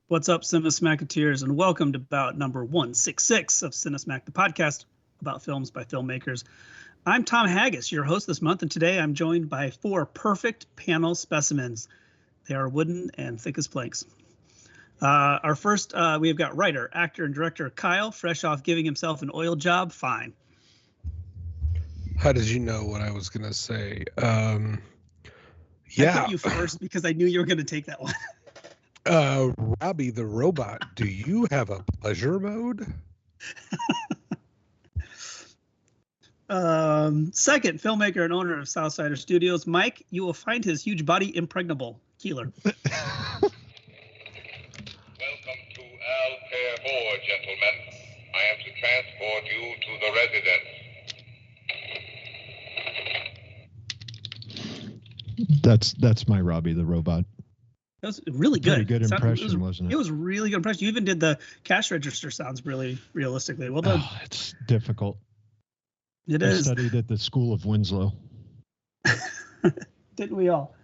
What's up, CineSmacketeers, and welcome to bout number 166 of CineSmack, the podcast about films by filmmakers. I'm Tom Haggis, your host this month, and today I'm joined by four perfect panel specimens. They are wooden and thick as planks. Our first, we've got writer, actor, and director Kyle, fresh off giving himself an oil job. Fine. How did you know what I was going to say? I put you first because I knew you were going to take that one. Robbie the robot, do you have a pleasure mode? Second, filmmaker and owner of Southsider Studios, Mike, you will find his huge body impregnable. Keeler. Welcome to Al Pair 4, gentlemen. I am to transport you to the residence. That's my Robbie the robot. That was really good. Pretty good impression, wasn't it? It was really good impression. You even did the cash register sounds really realistically. Well done. Oh, it's difficult. It I is. studied at the School of Winslow. Didn't we all?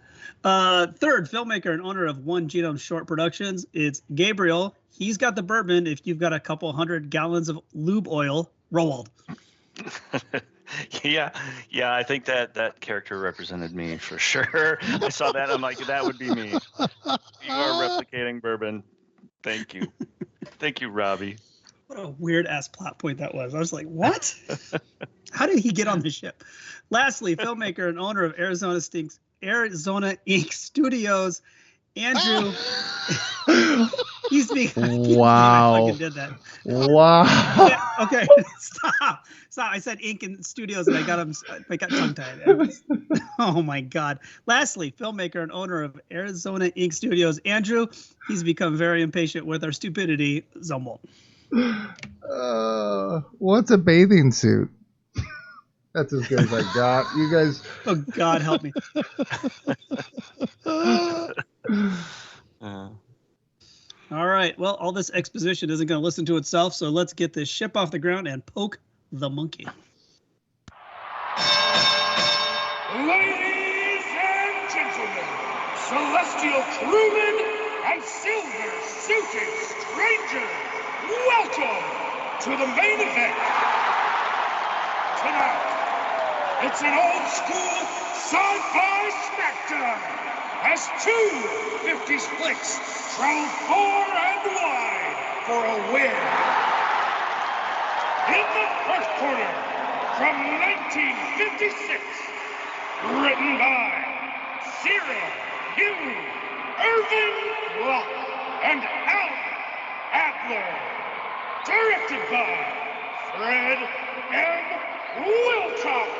Third, filmmaker and owner of One Genome Short Productions. It's Gabriel. He's got the bourbon if you've got a couple 100 gallons of lube oil. Roald. Yeah, I think that character represented me for sure. I saw that. I'm like, that would be me. You are replicating bourbon. Thank you. Thank you, Robbie. What a weird ass plot point that was. I was like, what? How did he get on the ship? Lastly, filmmaker and owner of Arizona Inc. Studios. Andrew. He's being. Wow. I fucking did that. Wow. Yeah, okay, stop. I said Ink in Studios, and I got tongue-tied. Oh my God. Lastly, filmmaker and owner of Arizona Ink Studios, Andrew. He's become very impatient with our stupidity. Zommel. What's a bathing suit? That's as good as I got. You guys. Oh God, help me. All right. Well, all this exposition isn't going to listen to itself, so let's get this ship off the ground and poke the monkey. Ladies and gentlemen, celestial crewmen and silver-suited strangers, welcome to the main event. Tonight, it's an old-school sci-fi smackdown as two 50s flicks travel far and wide for a win. In the first quarter, from 1956, written by Cyril Hugh, Irving Locke, and Alan Adler. Directed by Fred M. Wilcox.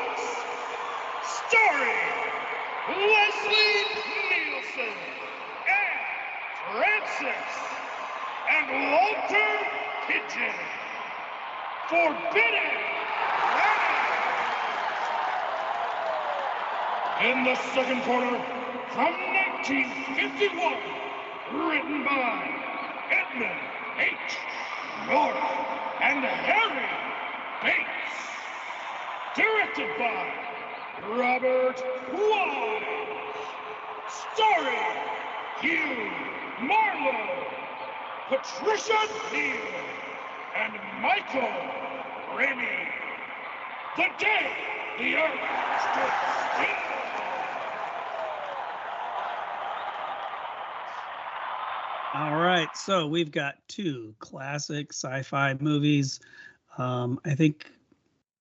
Starring Leslie Nielsen and Francis and Walter Pigeon. Forbidden Planet. In the second quarter, from 1951, written by Edmund H. North and Harry Bates. Directed by Robert Wise. Starring Hugh Marlowe, Patricia Neal, and Michael Rennie. The day the earth stood still. All right, so we've got two classic sci-fi movies. I think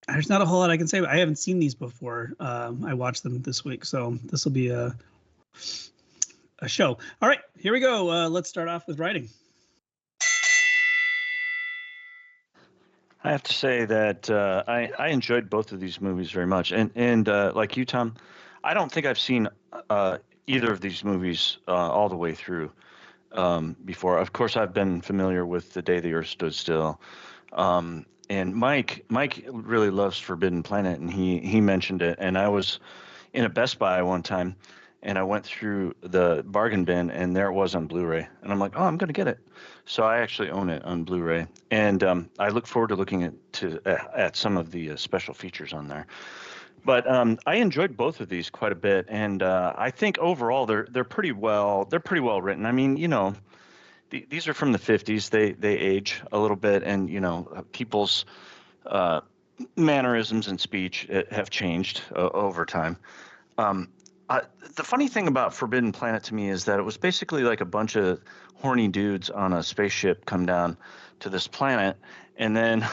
there's not a whole lot I can say. I haven't seen these before. I watched them this week, so this will be a show. All right, here we go. Let's start off with writing. I have to say that I enjoyed both of these movies very much, and like you, Tom, I don't think I've seen either of these movies all the way through before. Of course, I've been familiar with The Day the Earth Stood Still, and Mike really loves Forbidden Planet, and he mentioned it. And I was in a Best Buy one time, and I went through the bargain bin, and there it was on Blu-ray, and I'm like, oh, I'm gonna get it. So I actually own it on Blu-ray, and I look forward to looking at some of the special features on there. But I enjoyed both of these quite a bit, and I think overall they're pretty well written. I mean, you know, these are from the 50s. They age a little bit, and you know, people's mannerisms and speech have changed over time. The funny thing about Forbidden Planet to me is that it was basically like a bunch of horny dudes on a spaceship come down to this planet, and then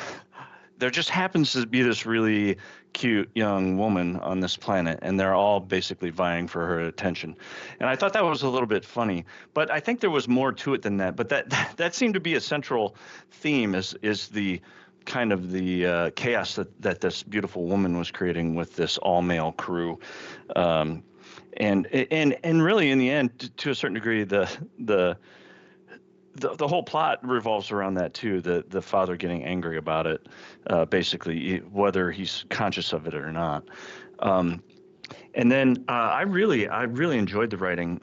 there just happens to be this really cute young woman on this planet, and they're all basically vying for her attention. And I thought that was a little bit funny, but I think there was more to it than that. But that seemed to be a central theme, is the kind of the chaos that this beautiful woman was creating with this all-male crew. And really, in the end, to a certain degree, the whole plot revolves around that too. The father getting angry about it, basically, whether he's conscious of it or not. And then I really enjoyed the writing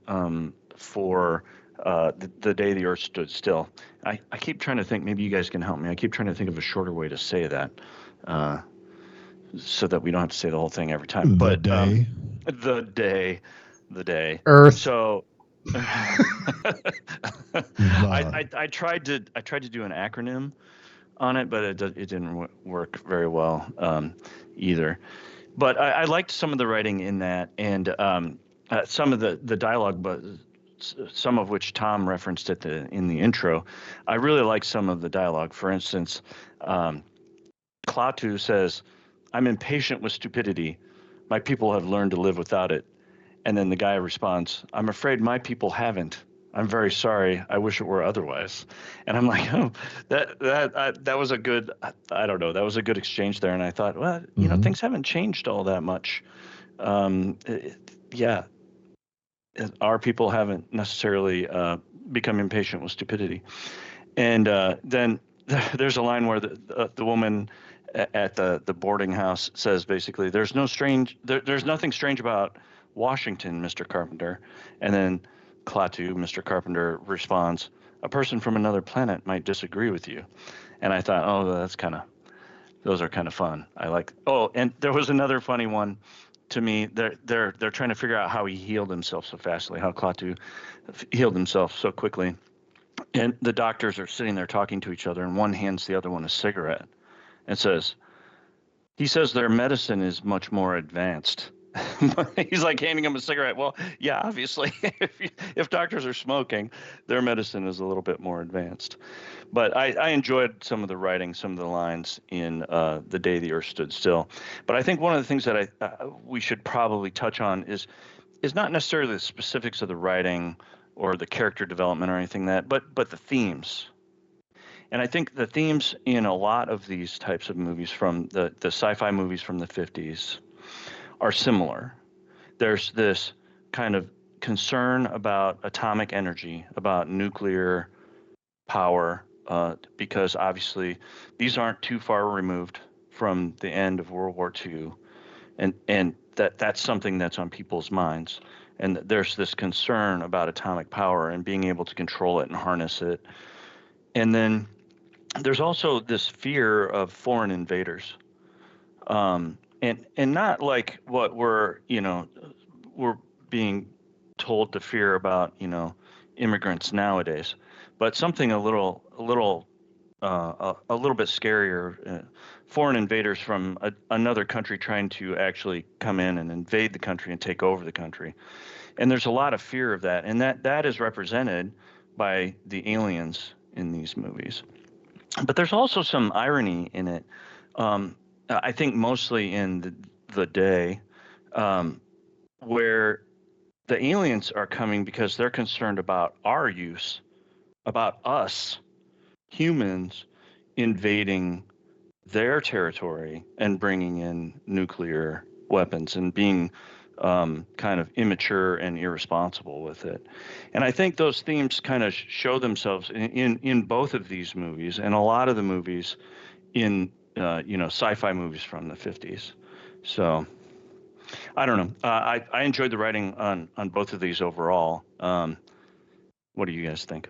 for the Day the Earth Stood Still. I keep trying to think. Maybe you guys can help me. I keep trying to think of a shorter way to say that, so that we don't have to say the whole thing every time. But the day. Earth. So. I tried to do an acronym on it, but it didn't work very well either. But I liked some of the writing in that, and some of the dialogue, but some of which Tom referenced in the intro. I really like some of the dialogue. For instance, Klaatu says, "I'm impatient with stupidity. My people have learned to live without it." And then the guy responds, "I'm afraid my people haven't. I'm very sorry. I wish it were otherwise. And I'm like, oh, that was a good, I don't know, that was a good exchange there. And I thought, well, things haven't changed all that much. Yeah, our people haven't necessarily become impatient with stupidity. And then there's a line where the woman at the boarding house says basically, there's nothing strange about Washington, Mr. Carpenter. And then Klaatu, Mr. Carpenter, responds, a person from another planet might disagree with you. And I thought, oh, those are kind of fun. I like. Oh, and there was another funny one to me. They're trying to figure out how he healed himself so fastly, how Klaatu healed himself so quickly. And the doctors are sitting there talking to each other, and one hands the other one a cigarette and he says their medicine is much more advanced. He's like handing him a cigarette. Well, yeah, obviously, if doctors are smoking, their medicine is a little bit more advanced. But I enjoyed some of the writing, some of the lines in The Day the Earth Stood Still. But I think one of the things that we should probably touch on is not necessarily the specifics of the writing or the character development or anything but the themes. And I think the themes in a lot of these types of movies, from the sci-fi movies from the 50s, are similar. There's this kind of concern about atomic energy, about nuclear power, because obviously these aren't too far removed from the end of World War II, and that's something that's on people's minds. And there's this concern about atomic power and being able to control it and harness it. And then there's also this fear of foreign invaders, and not like what we're being told to fear about immigrants nowadays, but something a little bit scarier. Foreign invaders from another country trying to actually come in and invade the country and take over the country. And there's a lot of fear of that, and that is represented by the aliens in these movies. But there's also some irony in it. I think mostly in the day, where the aliens are coming because they're concerned about our use, about us humans invading their territory and bringing in nuclear weapons and being kind of immature and irresponsible with it. And I think those themes kind of show themselves in both of these movies and a lot of the movies in sci-fi movies from the 50s. So I don't know. I enjoyed the writing on both of these overall. What do you guys think?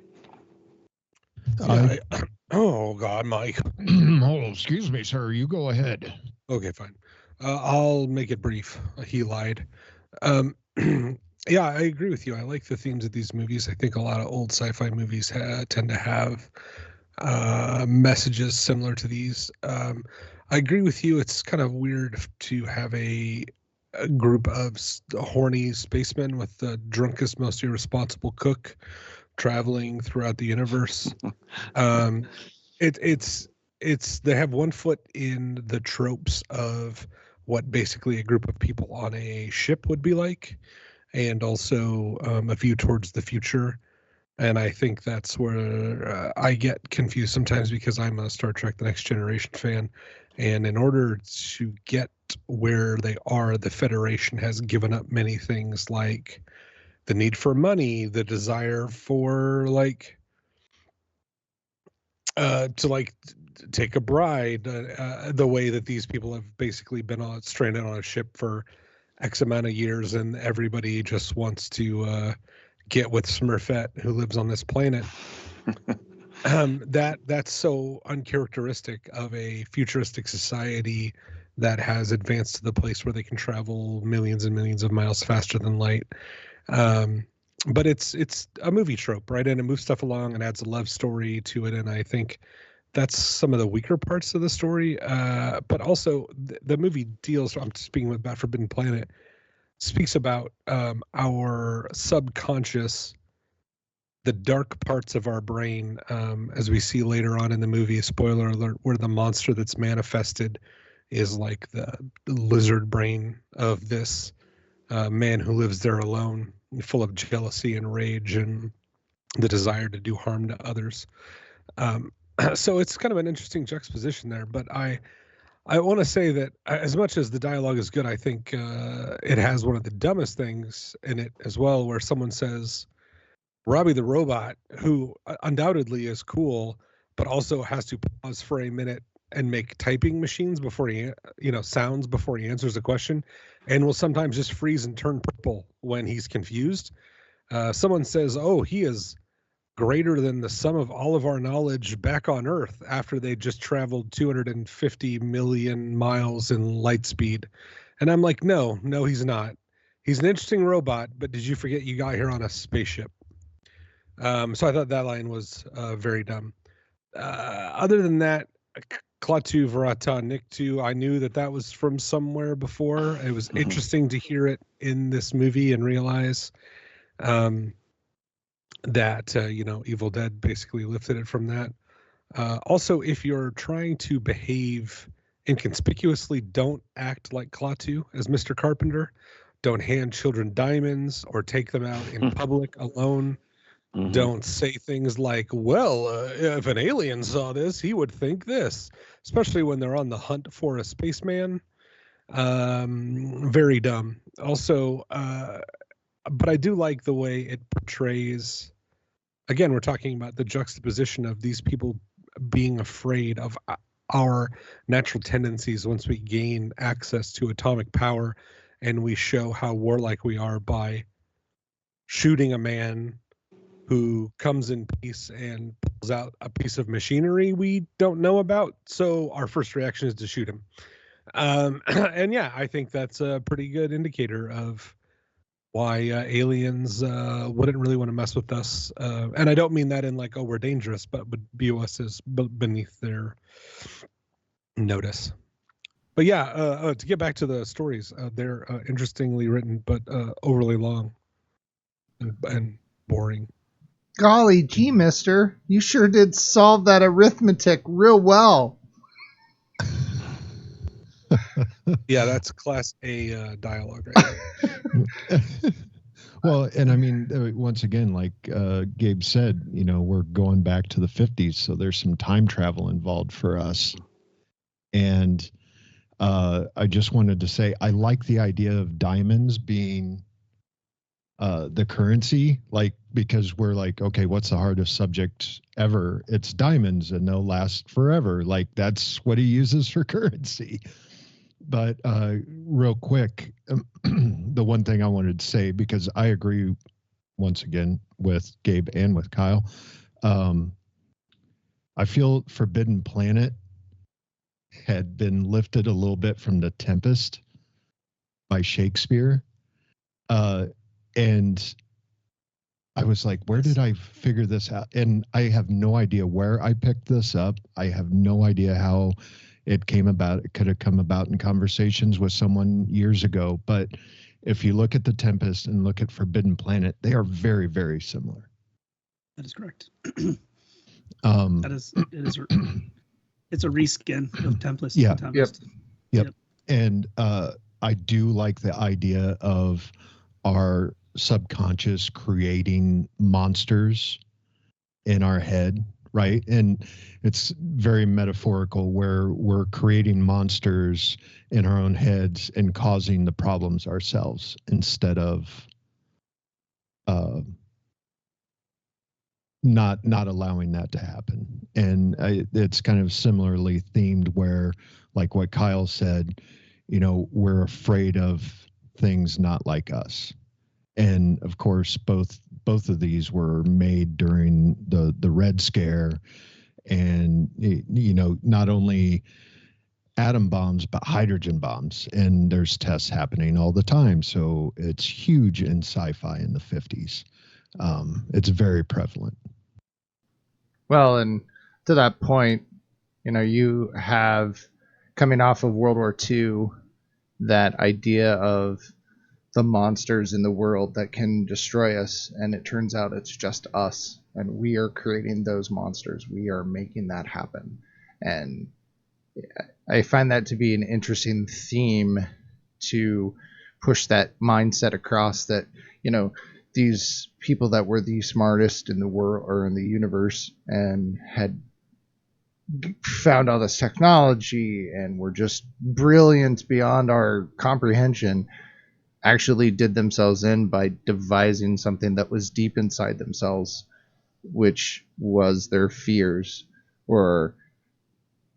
Oh God, Mike. Oh, excuse me, sir. You go ahead. Okay, fine. I'll make it brief. He lied. Yeah, I agree with you. I like the themes of these movies. I think a lot of old sci-fi movies tend to have messages similar to these. I agree with you. It's kind of weird to have a group of horny spacemen with the drunkest, most irresponsible cook traveling throughout the universe. It's they have one foot in the tropes of what basically a group of people on a ship would be like, and also a view towards the future. And I think that's where I get confused sometimes, because I'm a Star Trek: The Next Generation fan. And in order to get where they are, the Federation has given up many things, like the need for money, the desire for to take a bride, the way that these people have basically been stranded on a ship for X amount of years, and everybody just wants to get with Smurfette, who lives on this planet. That's so uncharacteristic of a futuristic society that has advanced to the place where they can travel millions and millions of miles faster than light. But it's a movie trope, right? And it moves stuff along and adds a love story to it. And I think that's some of the weaker parts of the story. But also the movie deals, I'm speaking about Forbidden Planet, speaks about our subconscious, the dark parts of our brain, as we see later on in the movie, spoiler alert, where the monster that's manifested is like the lizard brain of this man who lives there alone, full of jealousy and rage and the desire to do harm to others. So it's kind of an interesting juxtaposition there. But I want to say that as much as the dialogue is good, I think it has one of the dumbest things in it as well, where someone says, Robbie the robot, who undoubtedly is cool, but also has to pause for a minute and make typing machines before he, sounds before he answers a question, and will sometimes just freeze and turn purple when he's confused. Someone says, oh, he is greater than the sum of all of our knowledge back on Earth after they just traveled 250 million miles in light speed. And I'm like, no, he's not. He's an interesting robot, but did you forget you got here on a spaceship? So I thought that line was very dumb. Other than that, Klaatu Verata Niktu, I knew that was from somewhere before. It was interesting to hear it in this movie and realize that Evil Dead basically lifted it from that. Also, if you're trying to behave inconspicuously, don't act like Klaatu as Mr. Carpenter. Don't hand children diamonds or take them out in public alone. Mm-hmm. Don't say things like, well, if an alien saw this, he would think this, especially when they're on the hunt for a spaceman. Very dumb. Also, but I do like the way it portrays, again, we're talking about the juxtaposition of these people being afraid of our natural tendencies once we gain access to atomic power, and we show how warlike we are by shooting a man who comes in peace and pulls out a piece of machinery we don't know about. So our first reaction is to shoot him. And yeah, I think that's a pretty good indicator of why aliens wouldn't really want to mess with us. And I don't mean that in like, oh, we're dangerous, but would view us as beneath their notice. But yeah, to get back to the stories, they're interestingly written, but overly long and boring. Golly gee, mister, you sure did solve that arithmetic real well. Yeah, that's class A dialogue right there. Well, and I mean, once again, like Gabe said, we're going back to the 50s, so there's some time travel involved for us. And I just wanted to say, I like the idea of diamonds being the currency, like, because we're like, okay, what's the hardest subject ever? It's diamonds, and they'll last forever. Like, that's what he uses for currency. But real quick, the one thing I wanted to say, because I agree once again with Gabe and with Kyle, I feel Forbidden Planet had been lifted a little bit from The Tempest by Shakespeare. And I was like, where did I figure this out? And I have no idea where I picked this up. I have no idea how it came about. It could have come about in conversations with someone years ago. But if you look at The Tempest and look at Forbidden Planet, they are very, very similar. That is correct. It's a reskin of Tempest. Yeah. Tempest. Yep. And I do like the idea of our subconscious creating monsters in our head, right? And it's very metaphorical, where we're creating monsters in our own heads and causing the problems ourselves instead of not allowing that to happen. And it's kind of similarly themed, where, like what Kyle said, we're afraid of things not like us. And of course, both of these were made during the Red Scare, and not only atom bombs but hydrogen bombs, and there's tests happening all the time. So it's huge in sci-fi in the 50s. It's very prevalent. Well, and to that point, you have, coming off of World War II, that idea of the monsters in the world that can destroy us, and it turns out it's just us, and we are creating those monsters. We are making that happen. And I find that to be an interesting theme to push that mindset across, that these people that were the smartest in the world or in the universe and had found all this technology and were just brilliant beyond our comprehension actually did themselves in by devising something that was deep inside themselves, which was their fears or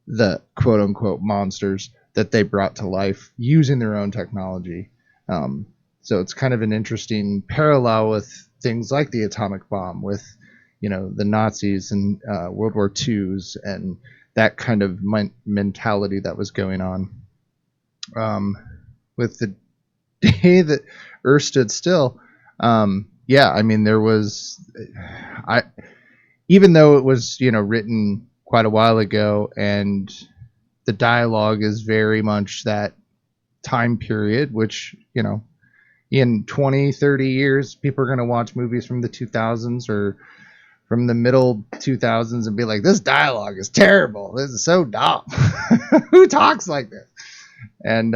the quote unquote monsters that they brought to life using their own technology. So it's kind of an interesting parallel with things like the atomic bomb, with the Nazis and World War II's and that kind of mentality that was going on. With the day that Earth stood still, there was, even though it was written quite a while ago, and the dialogue is very much that time period, which in 20, 30 years, people are going to watch movies from the 2000s or from the middle 2000s and be like, this dialogue is terrible. This is so dumb. Who talks like this? And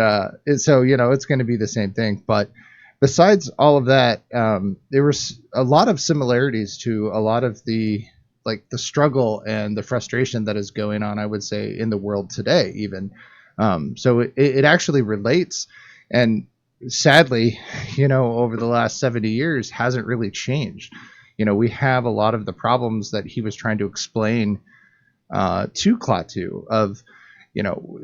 so, it's going to be the same thing. But besides all of that, there was a lot of similarities to a lot of the struggle and the frustration that is going on, I would say, in the world today, even. So it actually relates. And sadly, over the last 70 years hasn't really changed. We have a lot of the problems that he was trying to explain to Klaatu of,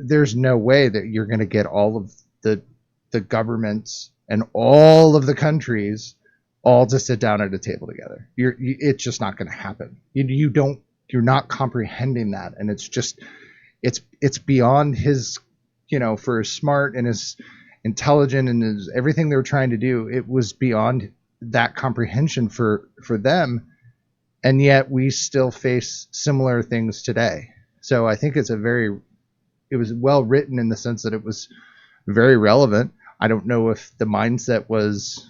there's no way that you're going to get all of the governments and all of the countries all to sit down at a table together. It's just not going to happen. You're not comprehending that. And it's beyond his, for his smart and his intelligent and his everything they were trying to do, it was beyond that comprehension for them. And yet we still face similar things today. So I think it was well written in the sense that it was very relevant. I don't know if the mindset was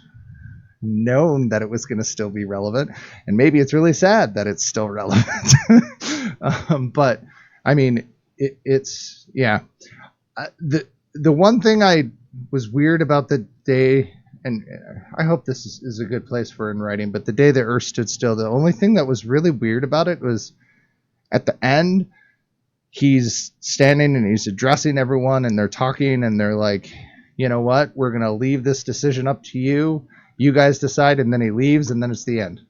known that it was going to still be relevant, and maybe it's really sad that it's still relevant. But I mean, it's the one thing I was weird about the day, and I hope this is a good place for in writing, but the day the Earth stood still, the only thing that was really weird about it was at the end, he's standing and he's addressing everyone, and they're talking, and they're like, you know what, we're going to leave this decision up to you. You guys decide. And then he leaves, and then it's the end.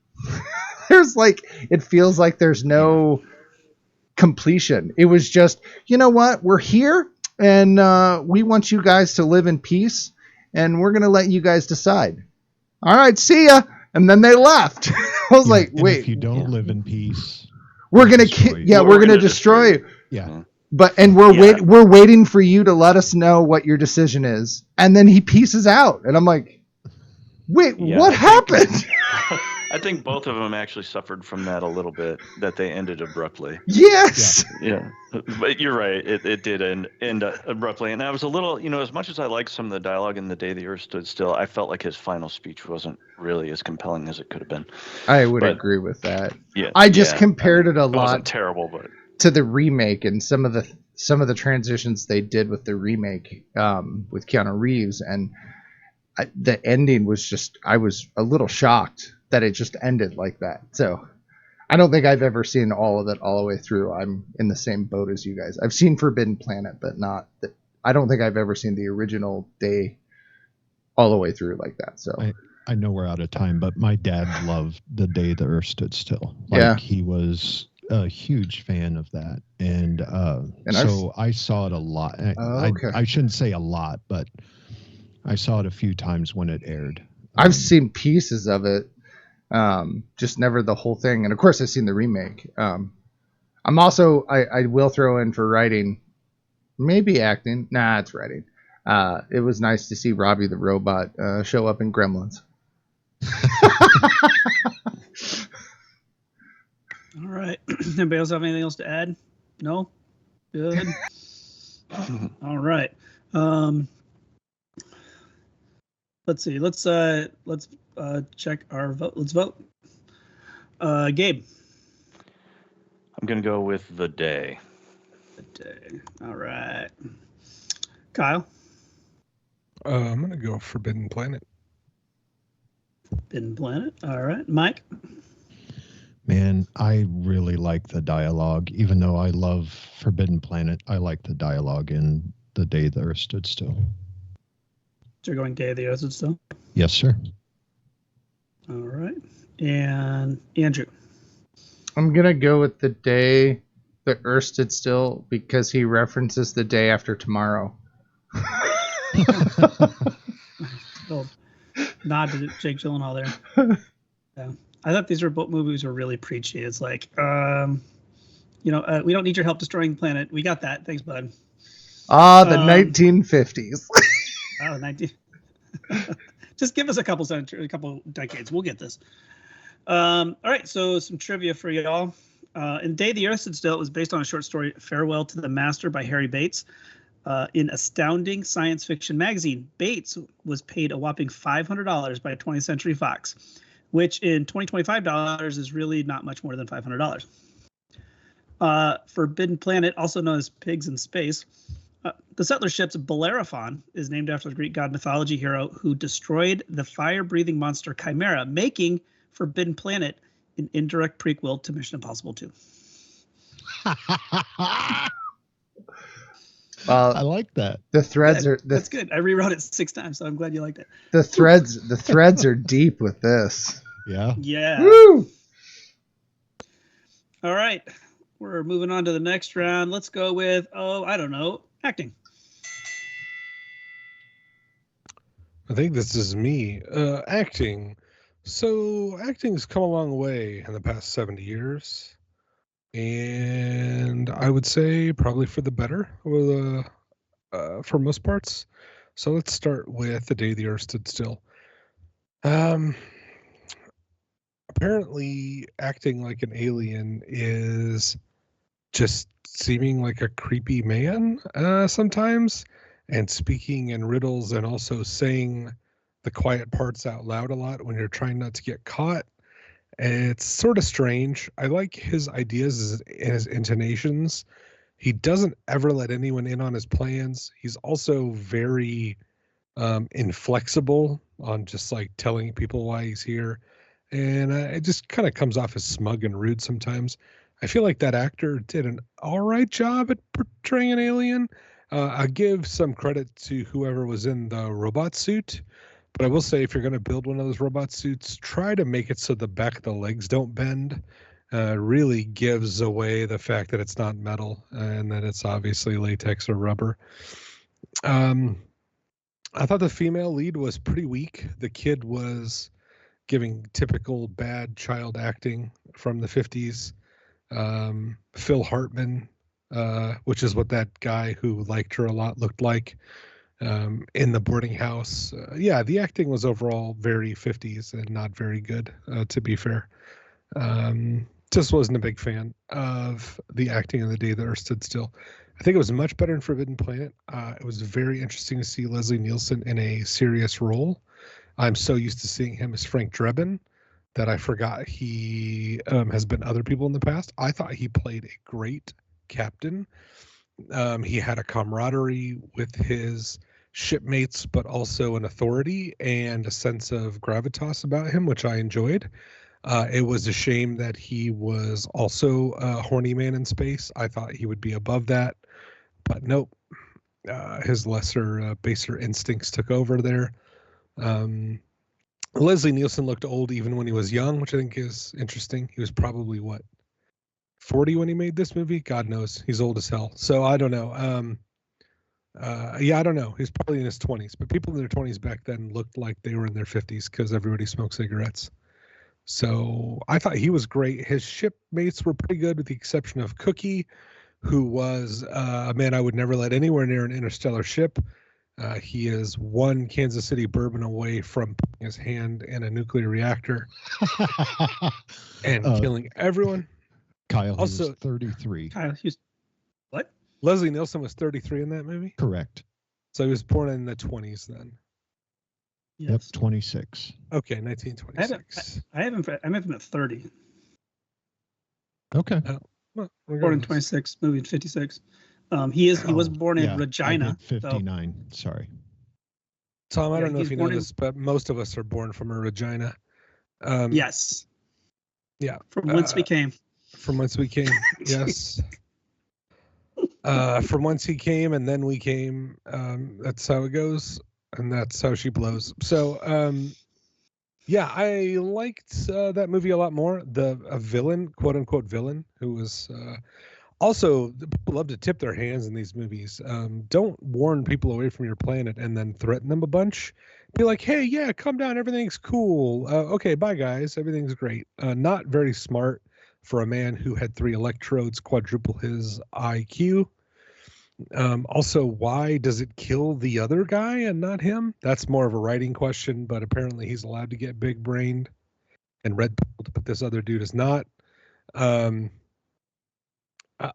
It feels like there's no completion. It was just, you know what, we're here, and we want you guys to live in peace, and we're going to let you guys decide. All right, see ya. And then they left. I was like, wait, if you don't live in peace, we're going to destroy you. Yeah. But we're waiting for you to let us know what your decision is. And then he pieces out. And I'm like, wait, what happened? I think both of them actually suffered from that a little bit, that they ended abruptly. Yes. Yeah. But you're right. It did end abruptly. And I was a little, as much as I liked some of the dialogue in The Day the Earth Stood Still, I felt like his final speech wasn't really as compelling as it could have been. I would agree with that. Yeah. I just compared it a lot. It wasn't terrible, but to the remake and some of the transitions they did with the remake with Keanu Reeves, and the ending was just, I was a little shocked that it just ended like that. So I don't think I've ever seen all of it all the way through. I'm in the same boat as you guys. I've seen Forbidden Planet, but not that. I don't think I've ever seen the original Day all the way through like that. So I know we're out of time, but my dad loved The Day the Earth Stood Still. He was a huge fan of that, and so I saw it a lot. I shouldn't say a lot, but I saw it a few times when it aired. I've seen pieces of it, just never the whole thing. And of course, I've seen the remake. I'm also, I will throw in for writing, maybe acting. Nah, it's writing. It was nice to see Robbie the robot show up in Gremlins. All right. Anybody else have anything else to add? No? Good. All right. Let's see. Let's check our vote. Let's vote. Gabe. I'm gonna go with The Day. The Day. All right. Kyle. I'm gonna go Forbidden Planet. Forbidden Planet. All right, Mike. Man, I really like the dialogue. Even though I love Forbidden Planet, I like the dialogue in The Day the Earth Stood Still. So you're going Day of the Earth still? Yes, sir. All right. And Andrew. I'm gonna go with The Day the Earth Stood Still because he references the day after tomorrow. Little nod to Jake Gyllenhaal there. Yeah. I thought these were both movies were really preachy. It's like, we don't need your help destroying the planet. We got that. Thanks, bud. The 1950s. Oh, 19. Just give us a couple decades. We'll get this. All right, so some trivia for y'all. In Day the Earth Stood Still, it was based on a short story, Farewell to the Master by Harry Bates. In Astounding Science Fiction magazine, Bates was paid a whopping $500 by 20th Century Fox, which in $2025 is really not much more than $500. Forbidden Planet, also known as Pigs in Space, the settler ship's Bellerophon is named after the Greek god mythology hero who destroyed the fire-breathing monster Chimera, making Forbidden Planet an indirect prequel to Mission Impossible 2. I like that. The threads are that's good. I rewrote it 6 times, so I'm glad you liked it. The threads are deep with this. Yeah. Yeah. Woo! All right. We're moving on to the next round. Let's go with, acting. I think this is me. Acting. So acting's come a long way in the past 70 years. And I would say probably for the better for most parts. So let's start with The Day the Earth Stood Still. Apparently acting like an alien is just seeming like a creepy man sometimes, and speaking in riddles and also saying the quiet parts out loud a lot when you're trying not to get caught. It's sort of strange. I like his ideas and his intonations. He doesn't ever let anyone in on his plans. He's also very inflexible on just like telling people why he's here. And it just kind of comes off as smug and rude sometimes. I feel like that actor did an all right job at portraying an alien. I give some credit to whoever was in the robot suit. But I will say, if you're going to build one of those robot suits, try to make it so the back of the legs don't bend. Really gives away the fact that it's not metal and that it's obviously latex or rubber. I thought the female lead was pretty weak. The kid was giving typical bad child acting from the 50s. Phil Hartman, which is what that guy who liked her a lot looked like. In the boarding house. The acting was overall very 50s and not very good, to be fair. Just wasn't a big fan of the acting in The Day the Earth Stood Still. I think it was much better in Forbidden Planet. It was very interesting to see Leslie Nielsen in a serious role. I'm so used to seeing him as Frank Drebin that I forgot he has been other people in the past. I thought he played a great captain. He had a camaraderie with his shipmates, but also an authority and a sense of gravitas about him, which I enjoyed. It was a shame that he was also a horny man in space. I thought he would be above that, but nope. His lesser, baser instincts took over there. Leslie Nielsen looked old even when he was young, which I think is interesting. He was probably, 40 when he made this movie? God knows. He's old as hell. So I don't know. I don't know. He's probably in his 20s, but people in their 20s back then looked like they were in their 50s because everybody smoked cigarettes. So I thought he was great. His shipmates were pretty good with the exception of Cookie, who was a man I would never let anywhere near an interstellar ship. He is one Kansas City bourbon away from putting his hand in a nuclear reactor and killing everyone. Kyle Also, was 33. Kyle, what? Leslie Nielsen was 33 in that movie? Correct. So he was born in the 20s then. Yes. Yep, 26. Okay, 1926. I have him at 30. Okay. Well, Born in 26, movie in 56. He was born in Regina. 59. Sorry. Tom, I don't know if you know born this, but most of us are born from a Regina. Yes. Yeah. From whence we came. From whence we came. Yes. From whence he came and then we came. That's how it goes. And that's how she blows. So, yeah, I liked that movie a lot more. A villain, quote unquote villain, who was also, people love to tip their hands in these movies. Don't warn people away from your planet and then threaten them a bunch. Be like, hey, yeah, come down. Everything's cool. Okay, bye, guys. Everything's great. Not very smart for a man who had 3 electrodes quadruple his IQ. Also, why does it kill the other guy and not him? That's more of a writing question, but apparently he's allowed to get big-brained, and red pill, but this other dude is not.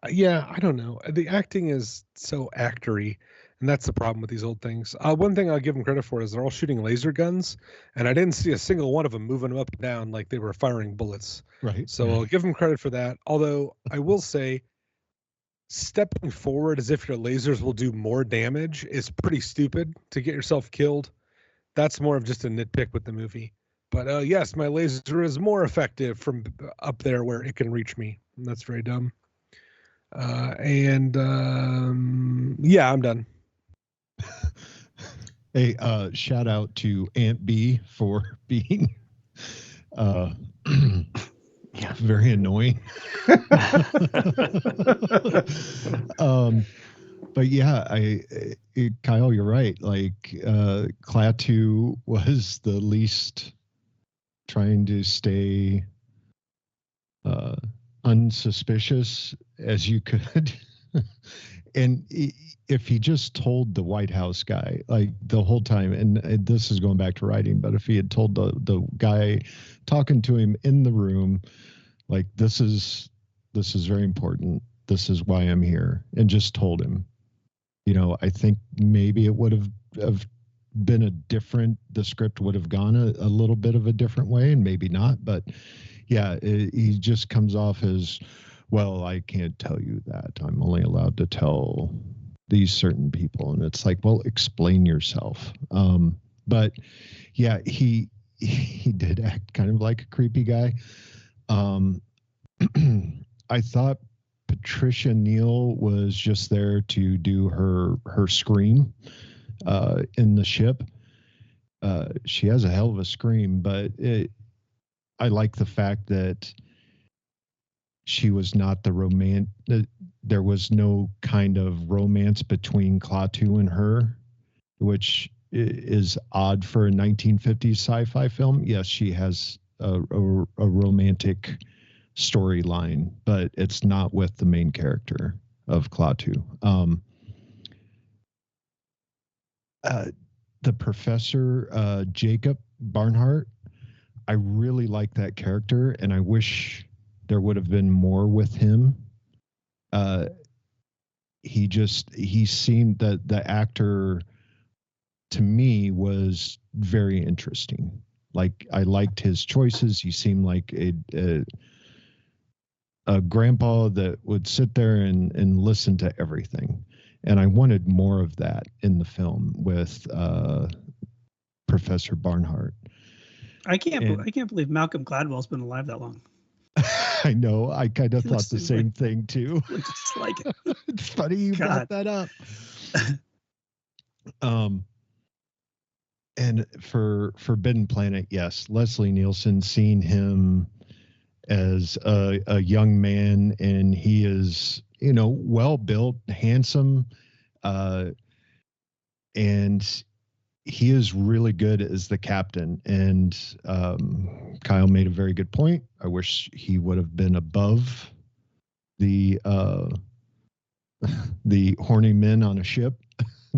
Yeah, I don't know. The acting is so actory, and that's the problem with these old things. One thing I'll give them credit for is they're all shooting laser guns, and I didn't see a single one of them moving up and down like they were firing bullets. Right. So I'll give them credit for that. Although I will say, stepping forward as if your lasers will do more damage is pretty stupid to get yourself killed. That's more of just a nitpick with the movie. But yes, my laser is more effective from up there where it can reach me. And that's very dumb. Yeah, I'm done. Hey, shout out to Aunt B for being very annoying. But yeah, Kyle, you're right. Like Klaatu was the least trying to stay unsuspicious as you could. And if he just told the White House guy, like the whole time, and this is going back to writing, but if he had told the guy talking to him in the room, like, this is very important, this is why I'm here, and just told him, I think maybe it would have been the script would have gone a little bit of a different way, and maybe not, but yeah, he just comes off as, well, I can't tell you that. I'm only allowed to tell these certain people. And it's like, well, explain yourself. But yeah, he did act kind of like a creepy guy. I thought Patricia Neal was just there to do her scream in the ship. She has a hell of a scream, but I like the fact that she was not there was no kind of romance between Klaatu and her, which is odd for a 1950s sci-fi film. Yes, she has a romantic storyline, but it's not with the main character of Klaatu. The professor, Jacob Barnhart, I really like that character, and I wish there would have been more with him. He seemed that the actor, to me, was very interesting. Like, I liked his choices. He seemed like a grandpa that would sit there and listen to everything. And I wanted more of that in the film with Professor Barnhart. I can't believe Malcolm Gladwell's been alive that long. I know. I kind of thought the same thing too. Just like it's funny you brought that up. And for Forbidden Planet, yes, Leslie Nielsen, seeing him as a young man, and he is, well built, handsome, and he is really good as the captain. And Kyle made a very good point. I wish he would have been above the horny men on a ship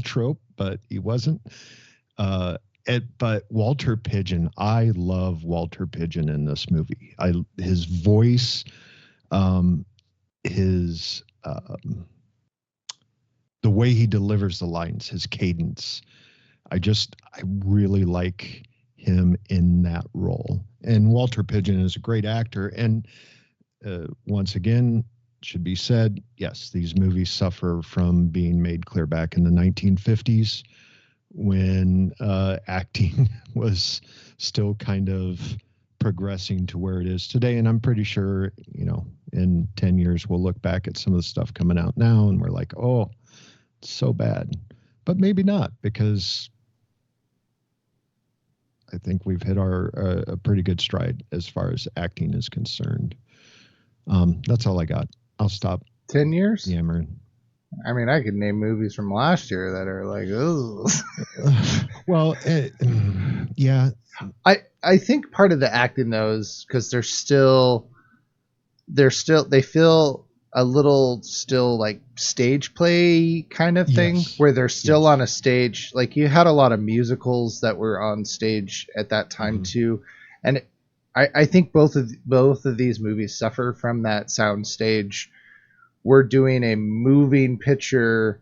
trope, but he wasn't. But Walter Pidgeon, I love Walter Pidgeon in this movie. His voice, his the way he delivers the lines, his cadence. I really like him in that role. And Walter Pidgeon is a great actor. And once again, should be said, yes, these movies suffer from being made clear back in the 1950s when acting was still kind of progressing to where it is today. And I'm pretty sure, in 10 years, we'll look back at some of the stuff coming out now and we're like, oh, it's so bad. But maybe not, because I think we've hit a pretty good stride as far as acting is concerned. That's all I got. I'll stop 10 years? yammering. I mean, I could name movies from last year that are like, oh. Well, yeah. I think part of the acting though is because they feel a little still like stage play kind of thing, Yes. where they're still Yes. on a stage. Like you had a lot of musicals that were on stage at that time too, and I think both of these movies suffer from that sound stage. We're doing a moving picture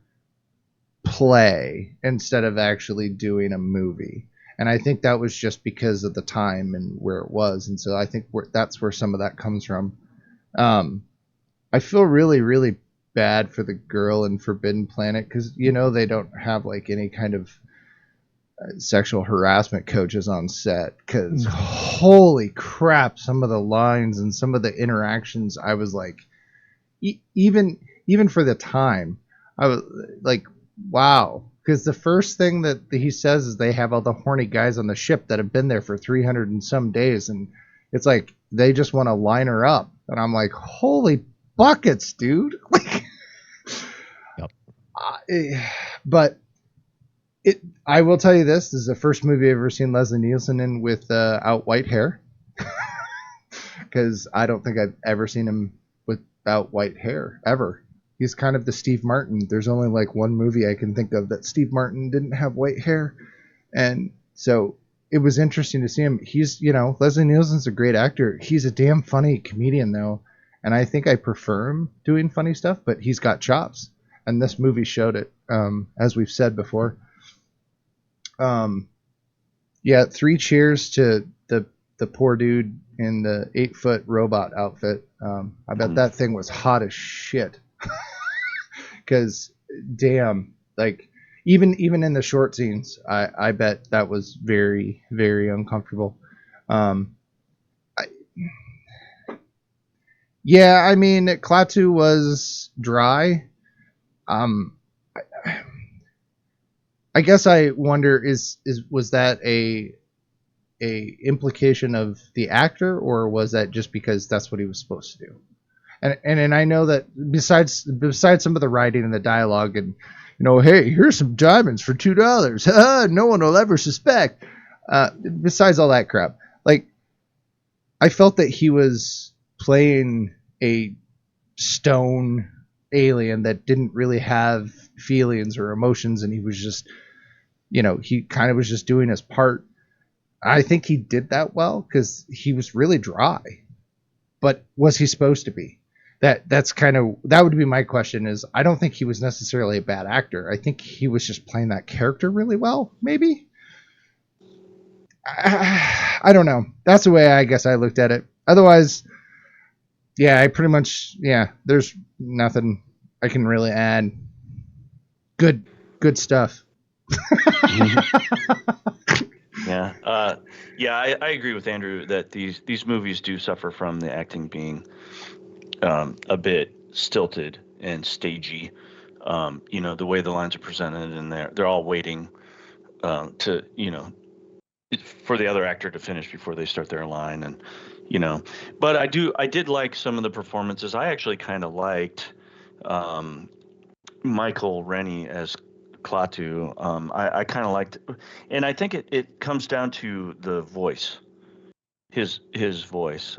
play instead of actually doing a movie. And I think that was just because of the time and where it was. And so I think that's where some of that comes from. I feel really, really bad for the girl in Forbidden Planet because, they don't have like any kind of sexual harassment coaches on set. Because holy crap, some of the lines and some of the interactions, I was like, even for the time, I was like, wow. Because the first thing that he says is they have all the horny guys on the ship that have been there for 300 and some days, and it's like they just want to line her up, and I'm like, holy buckets, dude. Like, yep. But I will tell you this is the first movie I've ever seen Leslie Nielsen in without white hair, because I don't think I've ever seen him without white hair ever. He's kind of the Steve Martin. There's only like one movie I can think of that Steve Martin didn't have white hair. And so it was interesting to see him. He's, Leslie Nielsen's a great actor. He's a damn funny comedian though. And I think I prefer him doing funny stuff, but he's got chops. And this movie showed it, as we've said before. Yeah, 3 cheers to the poor dude in the 8-foot robot outfit. I bet that thing was hot as shit. Because damn, like even in the short scenes, I bet that was very, very uncomfortable. Yeah, I mean, Klaatu was dry. I guess I wonder was that a implication of the actor, or was that just because that's what he was supposed to do? And I know that besides some of the writing and the dialogue and hey, here's some diamonds for $2. No one will ever suspect. Besides all that crap, like I felt that he was playing a stone alien that didn't really have feelings or emotions, and he was just he kind of was just doing his part. I think he did that well because he was really dry. But was he supposed to be? That would be my question. Is I don't think he was necessarily a bad actor. I think he was just playing that character really well. Maybe. I don't know. That's the way I guess I looked at it. Otherwise, yeah, there's nothing I can really add. Good stuff. Yeah. I agree with Andrew that these movies do suffer from the acting being a bit stilted and stagey. The way the lines are presented, and they're all waiting to for the other actor to finish before they start their line, and But I did like some of the performances. I actually kind of liked Michael Rennie as Klaatu. I kind of liked, and I think it comes down to the voice, his voice.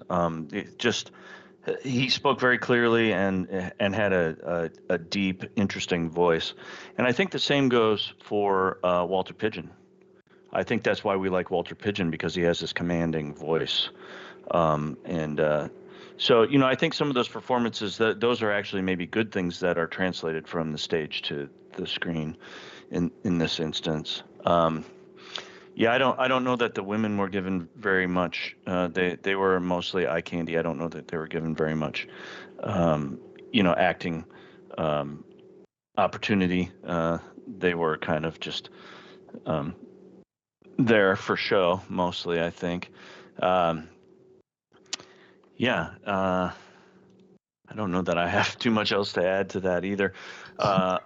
He spoke very clearly and had a deep, interesting voice, and I think the same goes for Walter Pidgeon. I think that's why we like Walter Pidgeon, because he has this commanding voice, so I think some of those performances, those are actually maybe good things that are translated from the stage to the screen in this instance. I don't know that the women were given very much. They were mostly eye candy. I don't know that they were given very much acting opportunity. They were kind of just there for show mostly, I think. Yeah. I don't know that I have too much else to add to that either. Go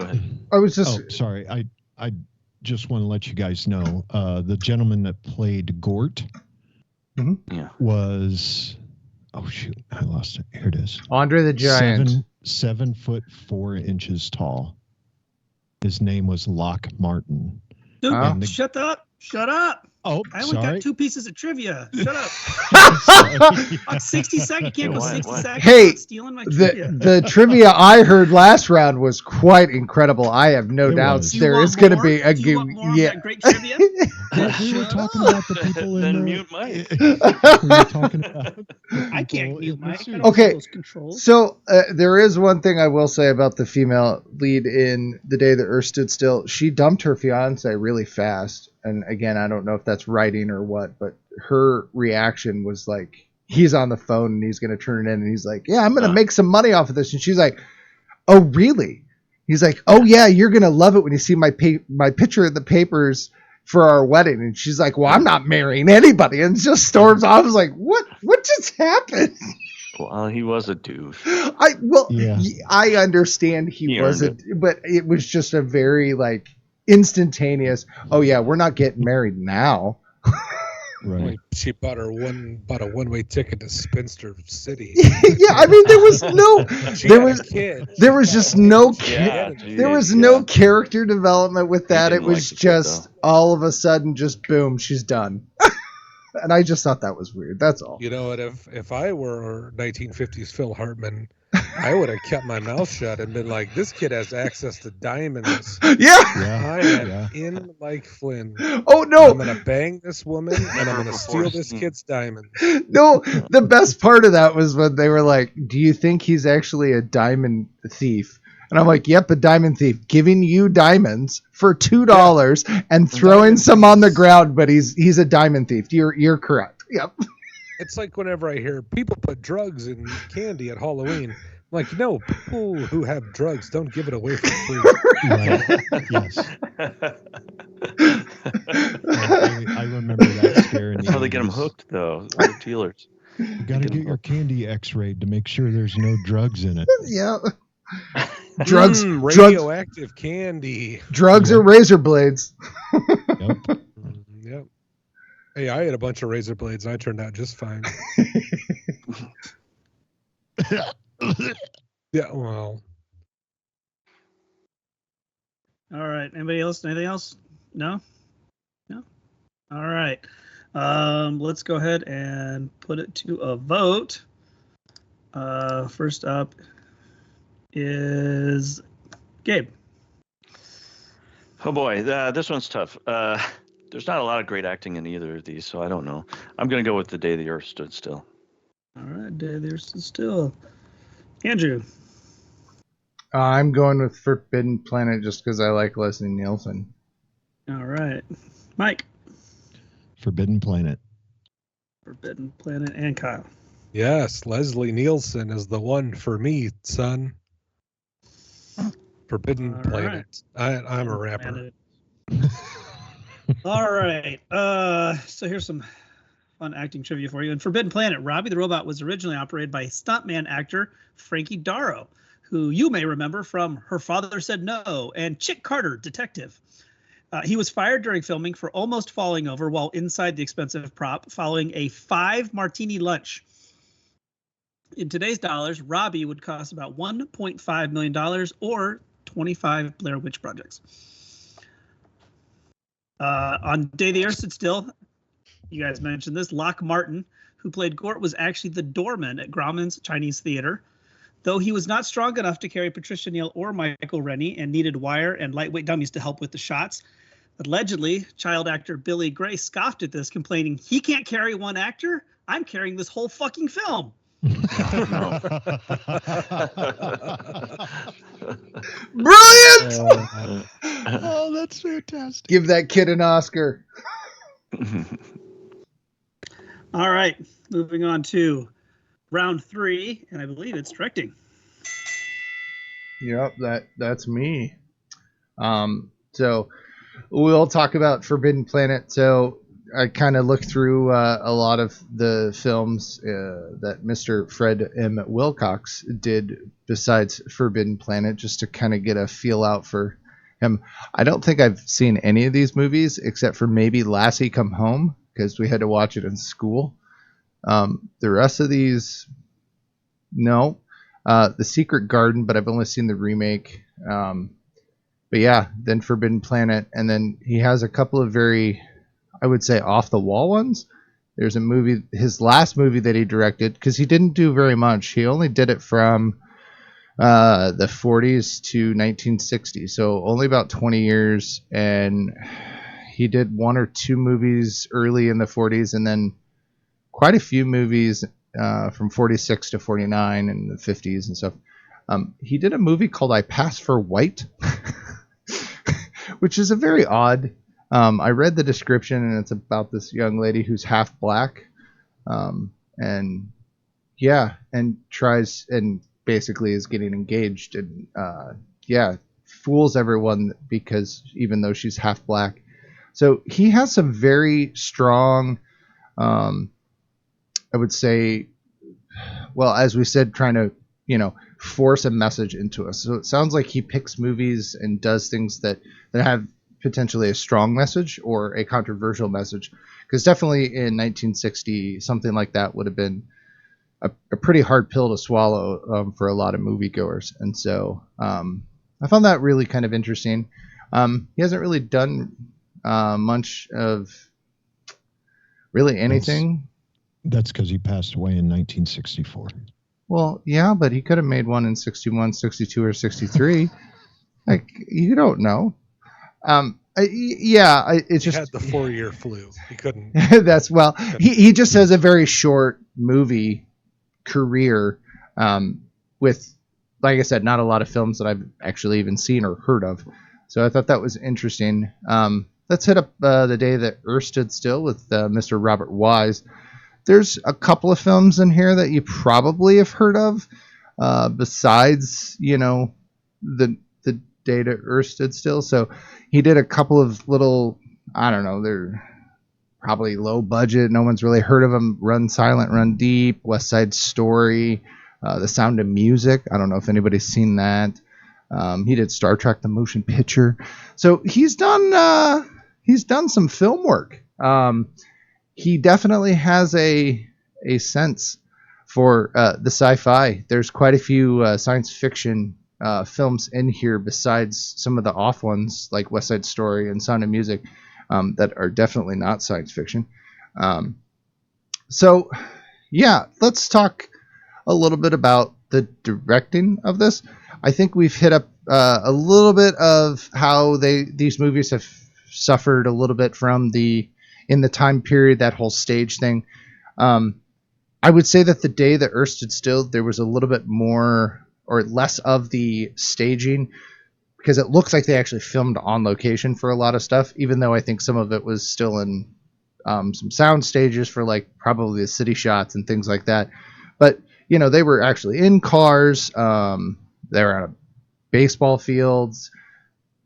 ahead. I was just. Oh, sorry. I just want to let you guys know the gentleman that played Gort Yeah. was. Oh shoot! I lost it. Here it is. Andre the Giant. 7'4" tall. His name was Locke Martin. Dude, Oh. shut up. Shut up. Oh, I only sorry. got 2 pieces of trivia. Shut up. Sorry. Fuck, 60 seconds. You can't go Why- 60 why? seconds Hey, without stealing my trivia. The trivia I heard last round was quite incredible. I have no It doubts was. Do you there want is going to more? be a Do you want more of yeah. that great trivia? We were Shut talking up. about the people in Then the. mute Mike. We were talking about. The I can't people mute in the Mike. I suit. don't Okay. have those controls. So there is one thing I will say about the female lead in The Day the Earth Stood Still. She dumped her fiance really fast. And again, I don't know if that's writing or what, but her reaction was like, he's on the phone and he's going to turn it in. And he's like, yeah, I'm going to make some money off of this. And she's like, oh, really? He's like, oh, yeah, you're going to love it when you see my picture in the papers for our wedding. And she's like, well, I'm not marrying anybody. And just storms off. I was like, what just happened? Well, he was a douche. Yeah. I understand he was earned but it was just a very like instantaneous. Oh yeah, we're not getting married now. Right. She bought a one-way ticket to Spinster City. Yeah, I mean there was no, She there had was a kid. there was just no Yeah, there was no character development with that. It didn't like was the kid, just all of a sudden just boom, she's done. And I just thought that was weird. That's all. You know what? If I were 1950s Phil Hartman, I would have kept my mouth shut and been like, "This kid has access to diamonds. Yeah. Yeah. I am Yeah. in like Flynn. Oh no. I'm gonna bang this woman and I'm gonna steal this kid's diamonds." No, the best part of that was when they were like, do you think he's actually a diamond thief? And I'm like, yep, a diamond thief, giving you diamonds for $2 and throwing Diamond some on the thieves. ground, but he's a diamond thief. You're correct. Yep. It's like whenever I hear people put drugs in candy at Halloween. I'm like, no, people who have drugs don't give it away for free. Right. Yes. I remember that scare in the That's how they get them 80s. hooked, though. They're dealers. You got to get your candy X-rayed to make sure there's no drugs in it. Yeah. Drugs, Radioactive candy. drugs Yeah. or razor blades. Yep. Yep. Hey, I had a bunch of razor blades and I turned out just fine. Yeah, well. All right. Anybody else? Anything else? No? No? All right. Let's go ahead and put it to a vote. First up is Gabe. Oh boy, this one's tough. There's not a lot of great acting in either of these, so I don't know. I'm gonna go with The Day the Earth Stood Still. All right. There's still Andrew. I'm going with Forbidden Planet just because I like Leslie Nielsen. All right. Mike. Forbidden Planet. Forbidden Planet and Kyle. Yes, Leslie Nielsen is the one for me, son. Forbidden All Planet. I'm a rapper. All right. So here's some fun acting trivia for you. In Forbidden Planet, Robbie the Robot was originally operated by stuntman actor Frankie Darro, who you may remember from Her Father Said No and Chick Carter, Detective. He was fired during filming for almost falling over while inside the expensive prop following a 5-martini lunch. In today's dollars, Robbie would cost about $1.5 million or 25 Blair Witch projects. On Day the Earth Stood Still, you guys mentioned this, Locke Martin, who played Gort, was actually the doorman at Grauman's Chinese Theater. Though he was not strong enough to carry Patricia Neal or Michael Rennie and needed wire and lightweight dummies to help with the shots, allegedly, child actor Billy Gray scoffed at this, complaining, "He can't carry one actor? I'm carrying this whole fucking film." Brilliant! Oh, that's fantastic. Give that kid an Oscar. All right, moving on to round 3, and I believe it's directing. Yep, that's me. So we'll talk about Forbidden Planet. So I kind of looked through a lot of the films that Mr. Fred M. Wilcox did besides Forbidden Planet, just to kind of get a feel out for him. I don't think I've seen any of these movies except for maybe Lassie Come Home, because we had to watch it in school. The rest of these, no. The Secret Garden, but I've only seen the remake. But yeah, then Forbidden Planet, and then he has a couple of very, I would say, off the wall ones. There's a movie, his last movie that he directed, because he didn't do very much. He only did it from the 40s to 1960, so only about 20 years. And he did one or two movies early in the 40s, and then quite a few movies from 46 to 49 and the 50s and stuff. He did a movie called I Pass for White, which is a very odd. I read the description, and it's about this young lady who's half black, and tries and basically is getting engaged, and fools everyone because even though she's half black. So he has some very strong, I would say, well, as we said, trying to, force a message into us. So it sounds like he picks movies and does things that have potentially a strong message or a controversial message. Because definitely in 1960, something like that would have been a pretty hard pill to swallow for a lot of moviegoers. And so I found that really kind of interesting. He hasn't really done much of really anything. That's because he passed away in 1964. Well, yeah, but he could have made one in 61, 62, or 63. Like, you don't know. It's just... He had the 4-year flu. He couldn't. That's, well, he just has a very short movie career with, like I said, not a lot of films that I've actually even seen or heard of. So I thought that was interesting. Let's hit up The Day That Earth Stood Still with Mr. Robert Wise. There's a couple of films in here that you probably have heard of, besides, the Day That Earth Stood Still. So he did a couple of little, I don't know, they're probably low budget. No one's really heard of them. Run Silent, Run Deep, West Side Story, The Sound of Music. I don't know if anybody's seen that. He did Star Trek: The Motion Picture. So he's done some film work. He definitely has a sense for the sci-fi. There's quite a few science fiction films in here besides some of the off ones like West Side Story and Sound of Music that are definitely not science fiction. So let's talk a little bit about the directing of this. I think we've hit up a little bit of how these movies have suffered a little bit from in the time period, that whole stage thing. I would say that The Day That Earth Stood Still, there was a little bit more or less of the staging, because it looks like they actually filmed on location for a lot of stuff, even though I think some of it was still in some sound stages for like probably the city shots and things like that. But, they were actually in cars. They were on baseball fields,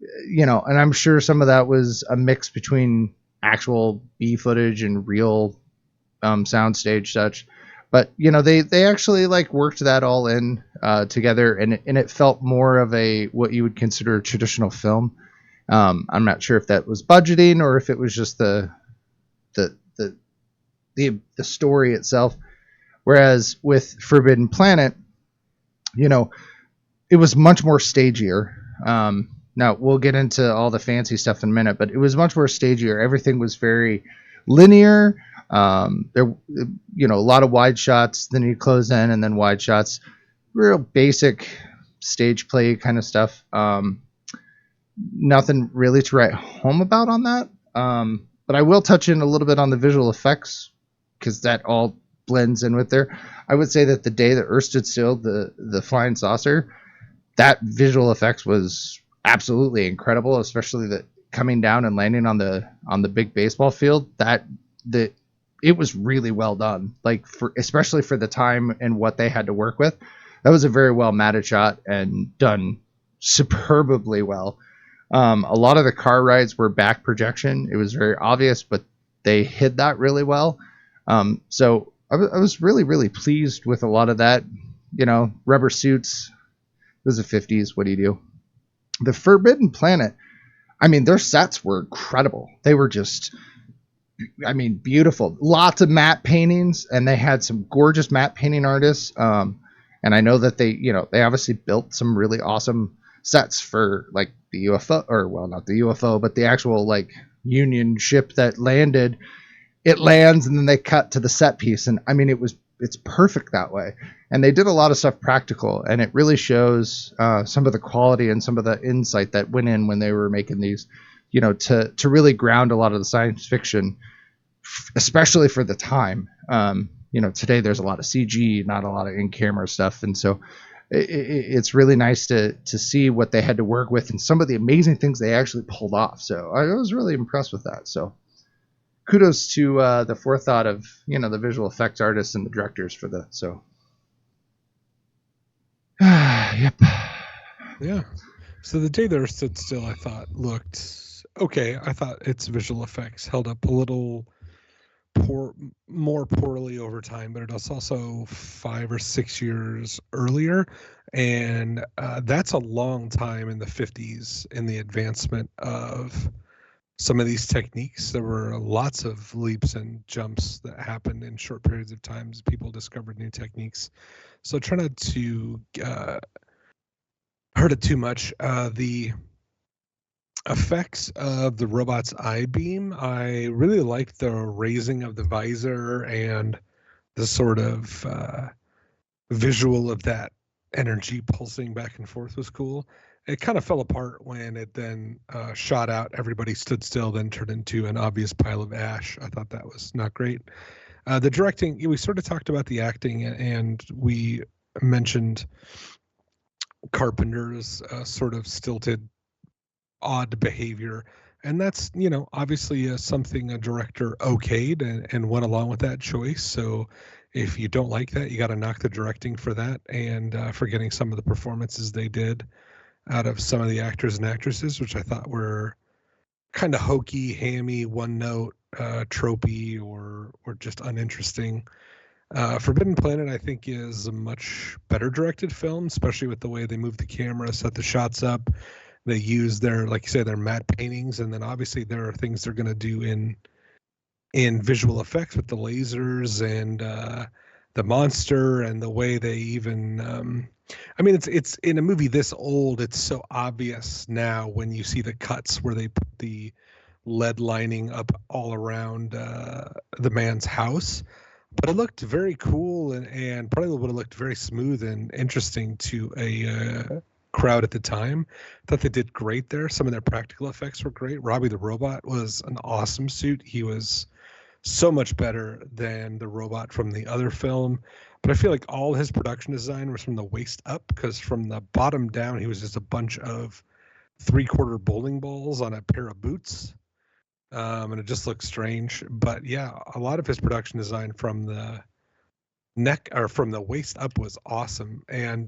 and I'm sure some of that was a mix between actual B footage and real soundstage such. But they actually like worked that all in together, and it felt more of what you would consider a traditional film. I'm not sure if that was budgeting or if it was just the story itself. Whereas with Forbidden Planet, it was much more stagier. Now we'll get into all the fancy stuff in a minute, but it was much more stagier. Everything was very linear. There, a lot of wide shots, then you close in and then wide shots, real basic stage play kind of stuff. Nothing really to write home about on that. But I will touch in a little bit on the visual effects, because that all blends in with there. I would say that The Day That Earth Stood Still, the flying saucer, that visual effects was absolutely incredible, especially the coming down and landing on the big baseball field. It was really well done, especially for the time and what they had to work with. That was a very well matted shot and done superbly well. A lot of the car rides were back projection. It was very obvious, but they hid that really well. So I was really, really pleased with a lot of that. Rubber suits. It was the 50s. What do you do? The Forbidden Planet. I mean, their sets were incredible. They were just, beautiful. Lots of matte paintings, and they had some gorgeous matte painting artists. And I know that they obviously built some really awesome sets for like the UFO, or well, not the UFO, but the actual like Union ship that landed. It lands, and then they cut to the set piece, and it's perfect that way. And they did a lot of stuff practical, and it really shows some of the quality and some of the insight that went in when they were making these, to really ground a lot of the science fiction, especially for the time. Today there's a lot of CG, not a lot of in-camera stuff, and so it's really nice to see what they had to work with and some of the amazing things they actually pulled off. So I was really impressed with that. So kudos to the forethought of the visual effects artists and the directors for the so. Yep. Yeah. So the day there stood still, I thought looked okay. I thought its visual effects held up a little more poorly over time, but it was also 5 or 6 years earlier, and that's a long time in the 50s in the advancement of some of these techniques. There were lots of leaps and jumps that happened in short periods of time as people discovered new techniques. So try not to hurt it too much. The effects of the robot's eye beam, I really liked the raising of the visor and the sort of visual of that energy pulsing back and forth was cool. It kind of fell apart when it then shot out, everybody stood still, then turned into an obvious pile of ash. I thought that was not great. The directing, we sort of talked about the acting, and we mentioned Carpenter's sort of stilted, odd behavior, and that's obviously something a director okayed and went along with that choice. So if you don't like that, you got to knock the directing for that, and for getting some of the performances they did out of some of the actors and actresses, which I thought were kind of hokey, hammy, one note, tropey, or just uninteresting. Forbidden Planet, I think, is a much better directed film, especially with the way they move the camera, set the shots up. They use their, like you say, their matte paintings, and then obviously there are things they're going to do in visual effects with the lasers and the monster, and the way they even it's in a movie this old, it's so obvious now when you see the cuts where they put the lead lining up all around the man's house. But it looked very cool, and probably would have looked very smooth and interesting to a crowd at the time. I thought they did great there. Some of their practical effects were great. Robbie the Robot was an awesome suit. He was so much better than the robot from the other film. But I feel like all his production design was from the waist up, because from the bottom down, he was just a bunch of 3/4 bowling balls on a pair of boots. And it just looks strange. But yeah, a lot of his production design from the neck or from the waist up was awesome. And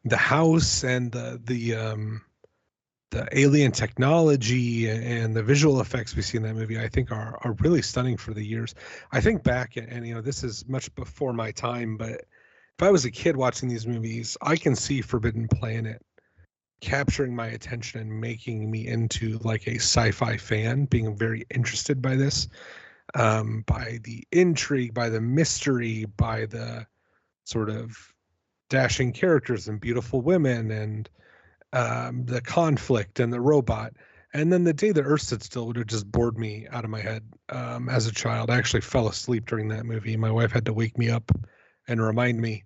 the house and the alien technology and the visual effects we see in that movie, I think are really stunning for the years. I think back, and this is much before my time, but if I was a kid watching these movies, I can see Forbidden Planet capturing my attention and making me into like a sci-fi fan, being very interested by this, by the intrigue, by the mystery, by the sort of dashing characters and beautiful women, and the conflict and the robot. And then The Day the Earth Stood Still would have just bored me out of my head as a child. I actually fell asleep during that movie. My wife had to wake me up and remind me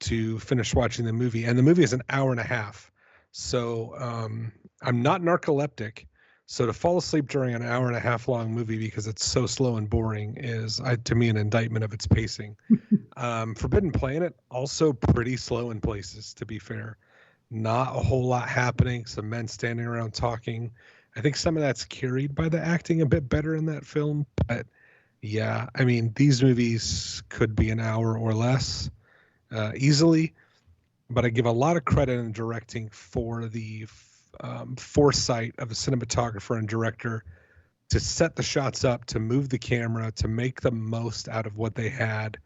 to finish watching the movie. And the movie is an hour and a half. So I'm not narcoleptic. So to fall asleep during an hour and a half long movie because it's so slow and boring is, to me, an indictment of its pacing. Forbidden Planet, also pretty slow in places, to be fair. Not a whole lot happening. Some men standing around talking. I think some of that's carried by the acting a bit better in that film. But yeah, I mean, these movies could be an hour or less easily. But I give a lot of credit in directing for the foresight of the cinematographer and director to set the shots up, to move the camera, to make the most out of what they had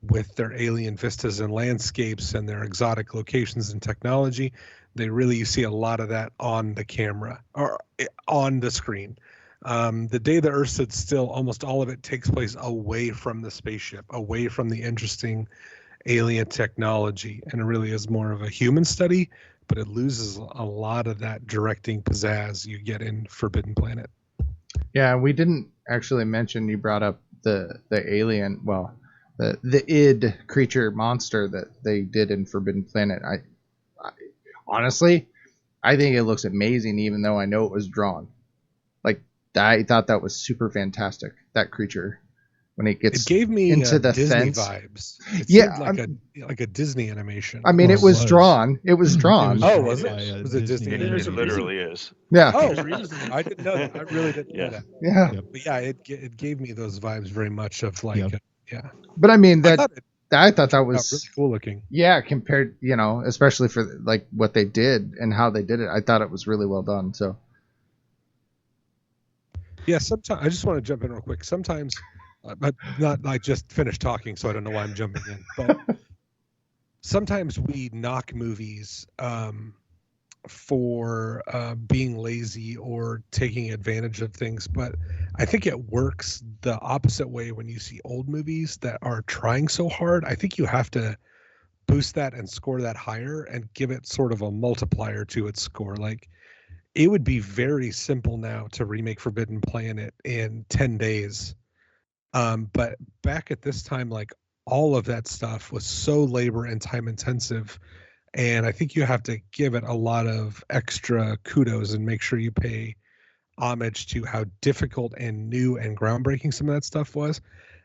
with their alien vistas and landscapes and their exotic locations and technology. You see a lot of that on the camera or on the screen. The Day the Earth Stood Still, almost all of it takes place away from the spaceship, away from the interesting alien technology, and it really is more of a human study, but it loses a lot of that directing pizzazz you get in Forbidden Planet. Yeah, we didn't actually mention, you brought up the alien, well, the id creature monster that they did in Forbidden Planet. I honestly, I think it looks amazing, even though I know it was drawn. Like, I thought that was super fantastic, that creature. When it gets gave me into the Disney fence vibes. It yeah, seemed like a Disney animation. I mean, Well, it was it was. drawn. It was drawn. Oh, was by it? a Was it Disney? It, There's it a literally is. Yeah. Oh, There's a reason. I didn't know that. I really didn't know that. Yeah. Yep. But yeah, it gave me those vibes very much of like, Yep. yeah. But I mean, I thought that really was cool looking. yeah, compared, especially for like what they did and how they did it. I thought it was really well done. So Yeah, sometimes I just want to jump in real quick. Sometimes, but not like just finish talking, so I don't know why I'm jumping in. But sometimes we knock movies for being lazy or taking advantage of things, but I think it works the opposite way when you see old movies that are trying so hard. I think you have to boost that and score that higher and give it sort of a multiplier to its score. Like, it would be very simple now to remake Forbidden Planet in 10 days. But back at this time, like, all of that stuff was so labor and time intensive. And I think you have to give it a lot of extra kudos and make sure you pay homage to how difficult and new and groundbreaking some of that stuff was,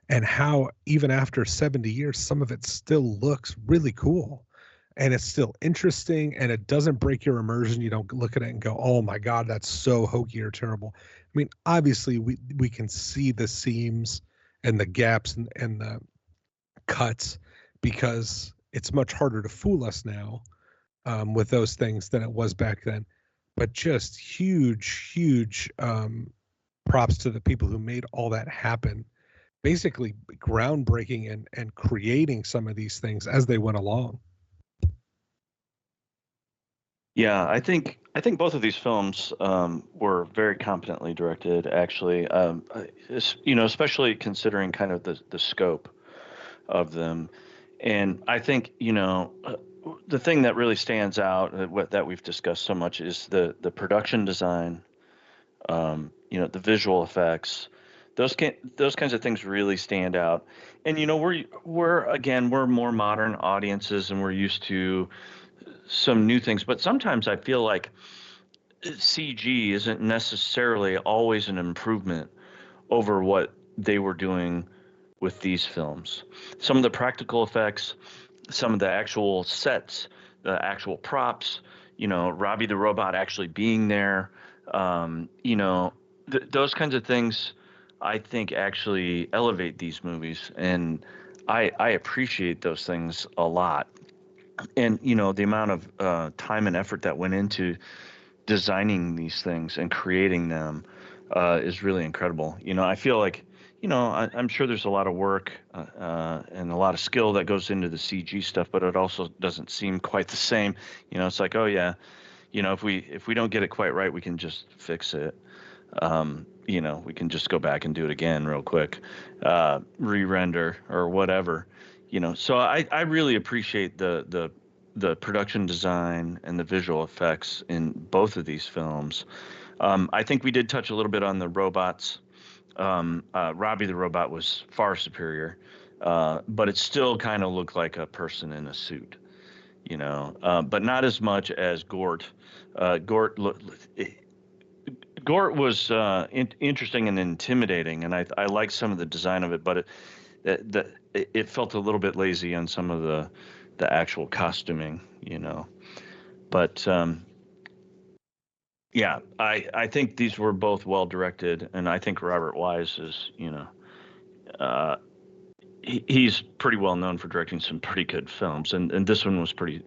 and how even after 70 years, some of it still looks really cool. And it's still interesting, and it doesn't break your immersion. You don't look at it and go, oh my God, that's so hokey or terrible. I mean, obviously we can see the seams and the gaps and the cuts because it's much harder to fool us now with those things than it was back then. But just huge props to the people who made all that happen. Basically groundbreaking and creating some of these things as they went along. Yeah, I think both of these films were very competently directed, actually. Especially considering kind of the scope of them, and I think the thing that really stands out, that we've discussed so much, is the production design. The visual effects. Those kinds of things really stand out, and we're more modern audiences, and we're used to some new things, but sometimes I feel like CG isn't necessarily always an improvement over what they were doing with these films. Some of the practical effects, some of the actual sets, the actual props, Robbie the robot actually being there, those kinds of things I think actually elevate these movies, and I appreciate those things a lot. And the amount of time and effort that went into designing these things and creating them is really incredible. I feel like I'm sure there's a lot of work and a lot of skill that goes into the CG stuff, but it also doesn't seem quite the same. It's like, oh yeah, if we don't get it quite right, we can just fix it. We can just go back and do it again real quick, re-render or whatever. So I really appreciate the production design and the visual effects in both of these films. I think we did touch a little bit on the robots. Robbie the robot was far superior, but it still kind of looked like a person in a suit, but not as much as Gort. Gort was interesting and intimidating, and I liked some of the design of it, but it felt a little bit lazy on some of the actual costuming, But yeah, I think these were both well directed, and I think Robert Wise is, he's pretty well known for directing some pretty good films, and this one was pretty.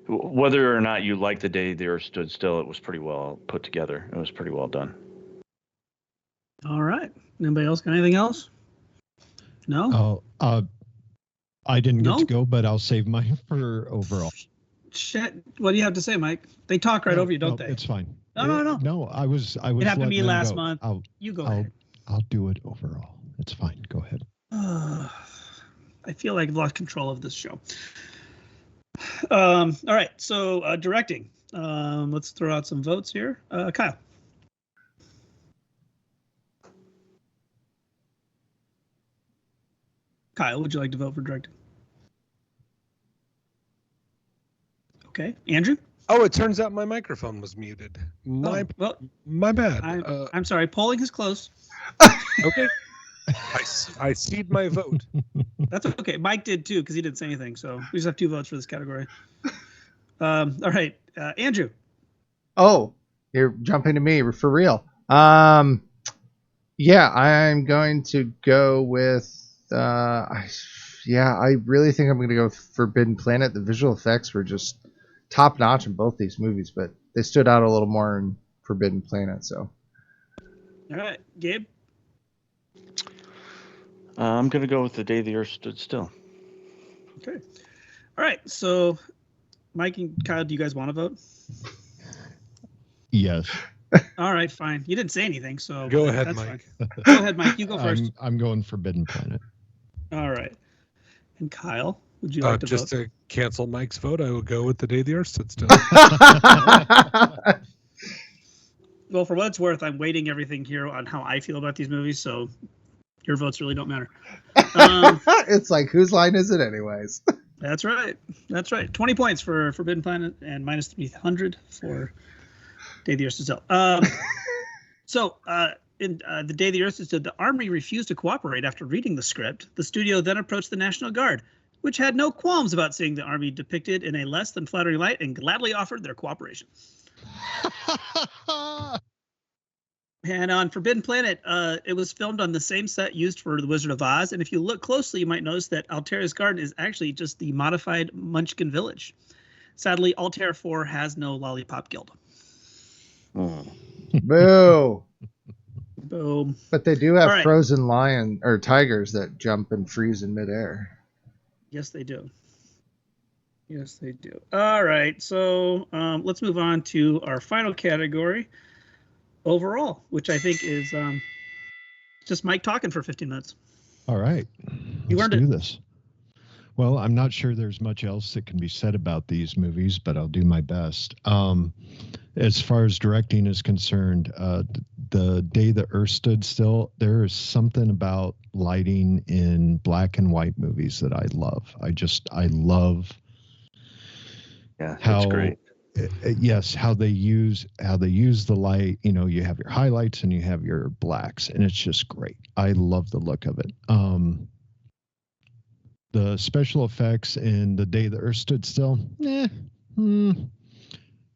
Whether or not you like The Day the Earth Stood Still, it was pretty well put together. It was pretty well done. All right. Anybody else got anything else? No? I didn't get No? to go, but I'll save mine for overall. Shit. What do you have to say, Mike? They talk right over you, don't they? It's fine. No. No, I was. It happened to letting me them last go. month. You go ahead. I'll do it overall. It's fine. Go ahead. I feel like I've lost control of this show. All right. So directing. Let's throw out some votes here. Kyle. Kyle, would you like to vote for directing? Okay. Andrew? Oh, it turns out my microphone was muted. My bad. I'm sorry. Polling is closed. Okay. I cede my vote. That's okay. Mike did too, because he didn't say anything. So we just have 2 votes for this category. All right. Andrew. Oh, you're jumping to me for real. Yeah, I'm going to go with. I really think I'm going to go with Forbidden Planet. The visual effects were just top notch in both these movies, but they stood out a little more in Forbidden Planet. So. All right, Gabe. I'm going to go with The Day the Earth Stood Still. Okay. All right. So, Mike and Kyle, do you guys want to vote? Yes. All right, fine. You didn't say anything, so go ahead, that's Mike. Fine. Go ahead, Mike. You go first. I'm going Forbidden Planet. All right. And Kyle, would you like to just vote? to cancel Mike's vote, I will go with The Day the Earth Stood Still. Well, for what it's worth, I'm weighting everything here on how I feel about these movies, so your votes really don't matter. It's like, whose line is it anyways? That's right. 20 points for Forbidden Planet and minus 300 for Day the Earth Stood Still. In The Day the Earth Stood Still, the Army refused to cooperate after reading the script. The studio then approached the National Guard, which had no qualms about seeing the Army depicted in a less than flattering light and gladly offered their cooperation. And on Forbidden Planet, it was filmed on the same set used for The Wizard of Oz. And if you look closely, you might notice that Altair's garden is actually just the modified Munchkin Village. Sadly, Altair 4 has no Lollipop Guild. Boo. Boom. But they do have frozen lion or tigers that jump and freeze in midair. Yes, they do. All right. So let's move on to our final category. Overall, which I think is just Mike talking for 15 minutes. All right. Let's do this. Well, I'm not sure there's much else that can be said about these movies, but I'll do my best. As far as directing is concerned, The Day the Earth Stood Still, there is something about lighting in black and white movies that I love. I love how, it's great. Yes, how they use the light. You know, you have your highlights and you have your blacks, and it's just great. I love the look of it. The special effects in The Day the Earth Stood Still,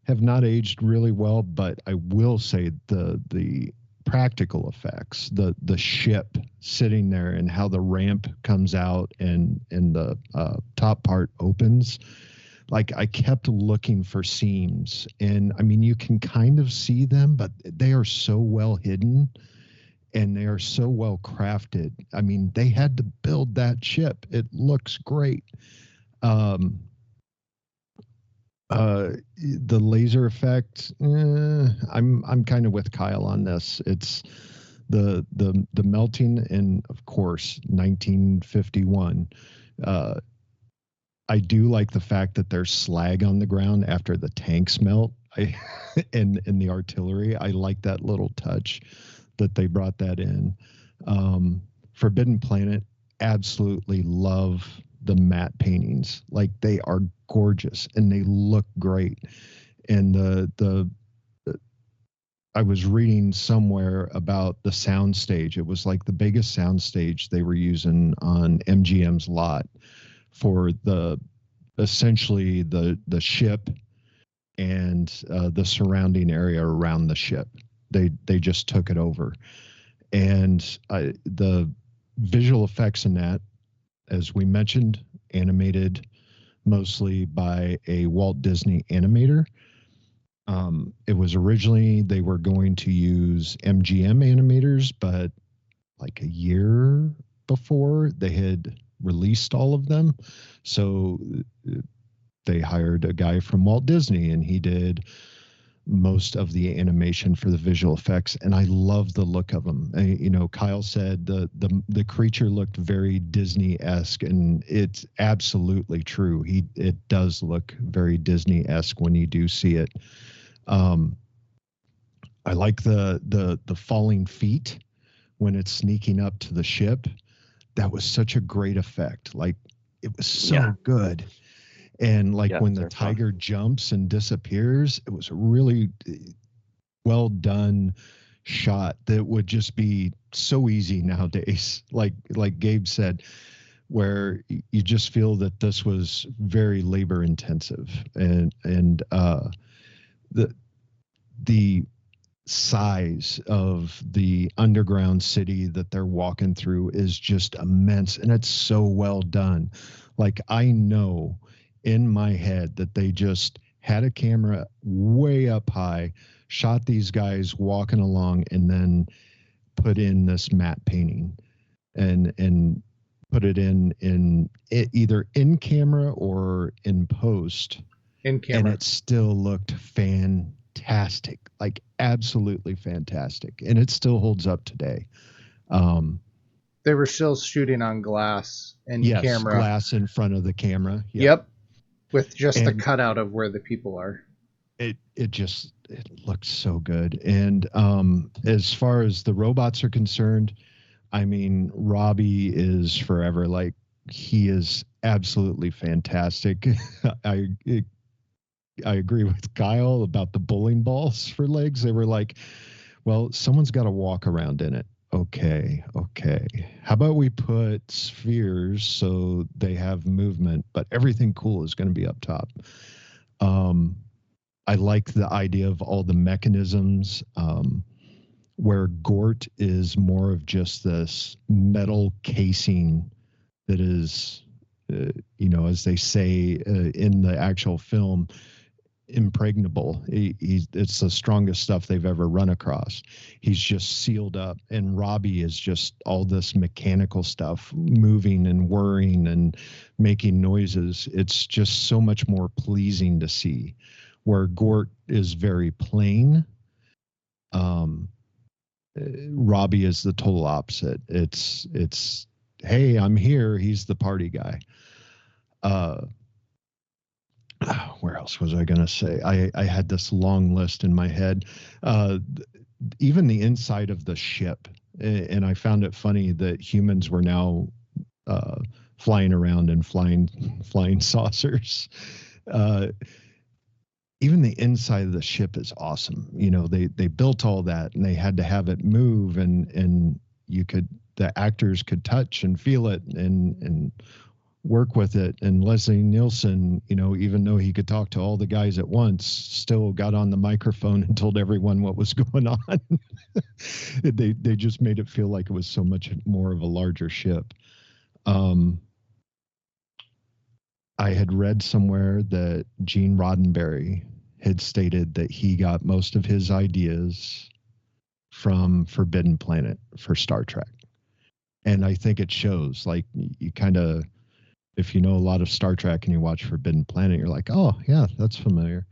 have not aged really well, but I will say the practical effects, the ship sitting there and how the ramp comes out and the top part opens. Like, I kept looking for seams, and I mean, you can kind of see them, but they are so well hidden and they are so well crafted. I mean, they had to build that ship. It looks great. The laser effect, I'm kind of with Kyle on this. It's the melting in, of course, 1951. I do like the fact that there's slag on the ground after the tanks melt. And the artillery, I like that little touch that they brought that in. Forbidden Planet, absolutely love the matte paintings. Like, they are gorgeous and they look great. And I was reading somewhere about the sound stage. It was like the biggest sound stage they were using on MGM's lot for essentially the ship and the surrounding area around the ship. They just took it over. And the visual effects in that, as we mentioned, animated mostly by a Walt Disney animator. It was originally they were going to use MGM animators, but like a year before they had released all of them. So they hired a guy from Walt Disney, and he did most of the animation for the visual effects, and I love the look of them. Kyle said the creature looked very Disney-esque, and it's absolutely true. It does look very Disney-esque when you do see it. I like the falling feet when it's sneaking up to the ship. That was such a great effect. Like, it was so good. And like when the tiger jumps and disappears, it was a really well done shot that would just be so easy nowadays. Like Gabe said, where you just feel that this was very labor intensive, and the size of the underground city that they're walking through is just immense, and it's so well done. Like, I know in my head that they just had a camera way up high, shot these guys walking along, and then put in this matte painting and put it in either in camera or in post. In camera. And it still looked fantastic, like absolutely fantastic. And it still holds up today. They were still shooting on glass and camera. Glass in front of the camera. Yep. With just the cutout of where the people are. It looks so good. And as far as the robots are concerned, I mean, Robbie is forever. Like, he is absolutely fantastic. I agree with Kyle about the bowling balls for legs. They were like, well, someone's got to walk around in it. Okay. How about we put spheres so they have movement, but everything cool is going to be up top. I like the idea of all the mechanisms, where Gort is more of just this metal casing that is, as they say in the actual film, impregnable. It's the strongest stuff they've ever run across. He's just sealed up, and Robbie is just all this mechanical stuff, moving and whirring and making noises. It's just so much more pleasing to see, where Gort is very plain. Robbie is the total opposite. It's hey, I'm here. He's the party guy. Where else was I going to say? I had this long list in my head. Even the inside of the ship, and I found it funny that humans were now flying around in flying saucers. Even the inside of the ship is awesome. They built all that, and they had to have it move, and the actors could touch and feel it and work with it. And Leslie Nielsen, even though he could talk to all the guys at once, still got on the microphone and told everyone what was going on. They just made it feel like it was so much more of a larger ship. I had read somewhere that Gene Roddenberry had stated that he got most of his ideas from Forbidden Planet for Star Trek. And I think it shows. Like, you kind of, if you know a lot of Star Trek and you watch Forbidden Planet, you're like, oh yeah, that's familiar.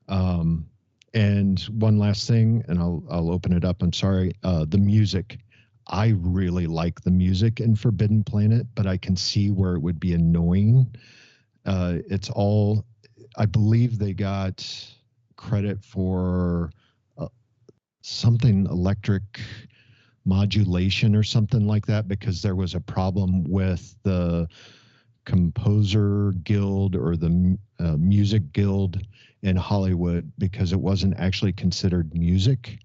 And one last thing, and I'll open it up. I'm sorry. The music. I really like the music in Forbidden Planet, but I can see where it would be annoying. It's all, I believe they got credit for something electric modulation or something like that, because there was a problem with the Composer Guild or the Music Guild in Hollywood, because it wasn't actually considered music.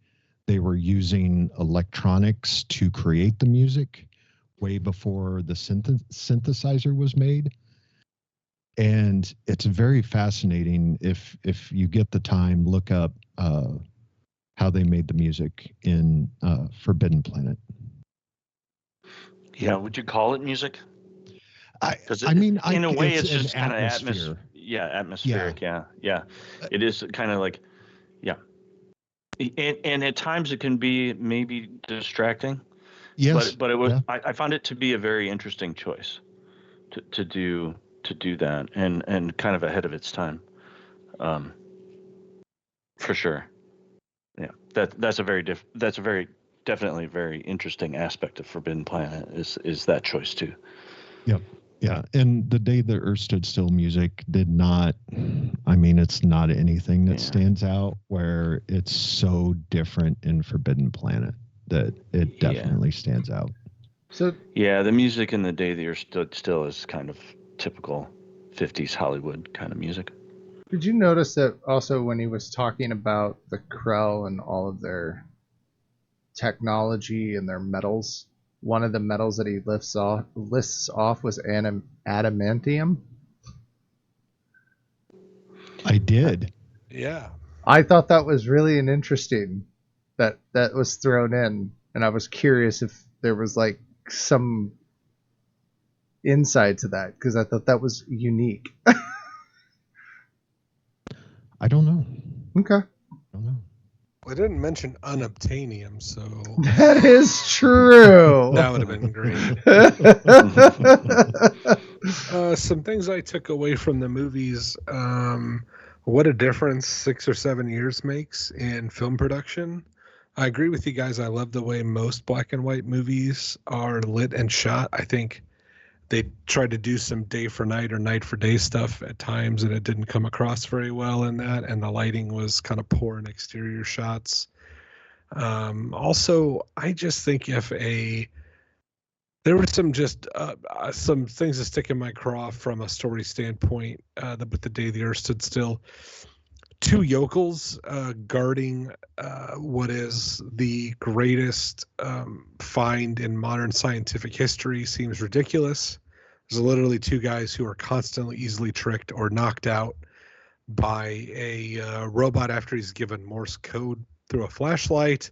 They were using electronics to create the music way before the synthesizer was made. And it's very fascinating. If you get the time, look up how they made the music in Forbidden Planet. Yeah, would you call it music? In a way, it's just kind of atmospheric. Yeah. It is kind of like, Yeah. And at times it can be maybe distracting. Yes. But it was, Yeah. I found it to be a very interesting choice to do that, and kind of ahead of its time, for sure. Yeah, that's a very definitely very interesting aspect of Forbidden Planet is that choice too. Yep. Yeah. And the Day the Earth Stood Still music did not, I mean, it's not anything that Yeah. stands out where it's so different in Forbidden Planet that it definitely stands out. So Yeah, the music in The Day the Earth Stood Still is kind of typical 50s Hollywood kind of music. did you notice that also when he was talking about the Krell and all of their technology and their metals, one of the metals that he lists off was adamantium? I did. Yeah. I thought that was really an interesting that was thrown in, and I was curious if there was like some insight to that because I thought that was unique. I don't know. Okay. I don't know. I didn't mention unobtainium, so That is true. that would have been great. Some things I took away from the movies. What a difference 6 or 7 years makes in film production. I agree with you guys. I love the way most black and white movies are lit and shot. I think they tried to do some day for night or night for day stuff at times, and it didn't come across very well in that. And the lighting was kind of poor in exterior shots. Also, I just think there were some things that stick in my craw from a story standpoint. With The Day the Earth Stood Still, two yokels guarding what is the greatest find in modern scientific history seems ridiculous. There's literally two guys who are constantly easily tricked or knocked out by a robot after he's given Morse code through a flashlight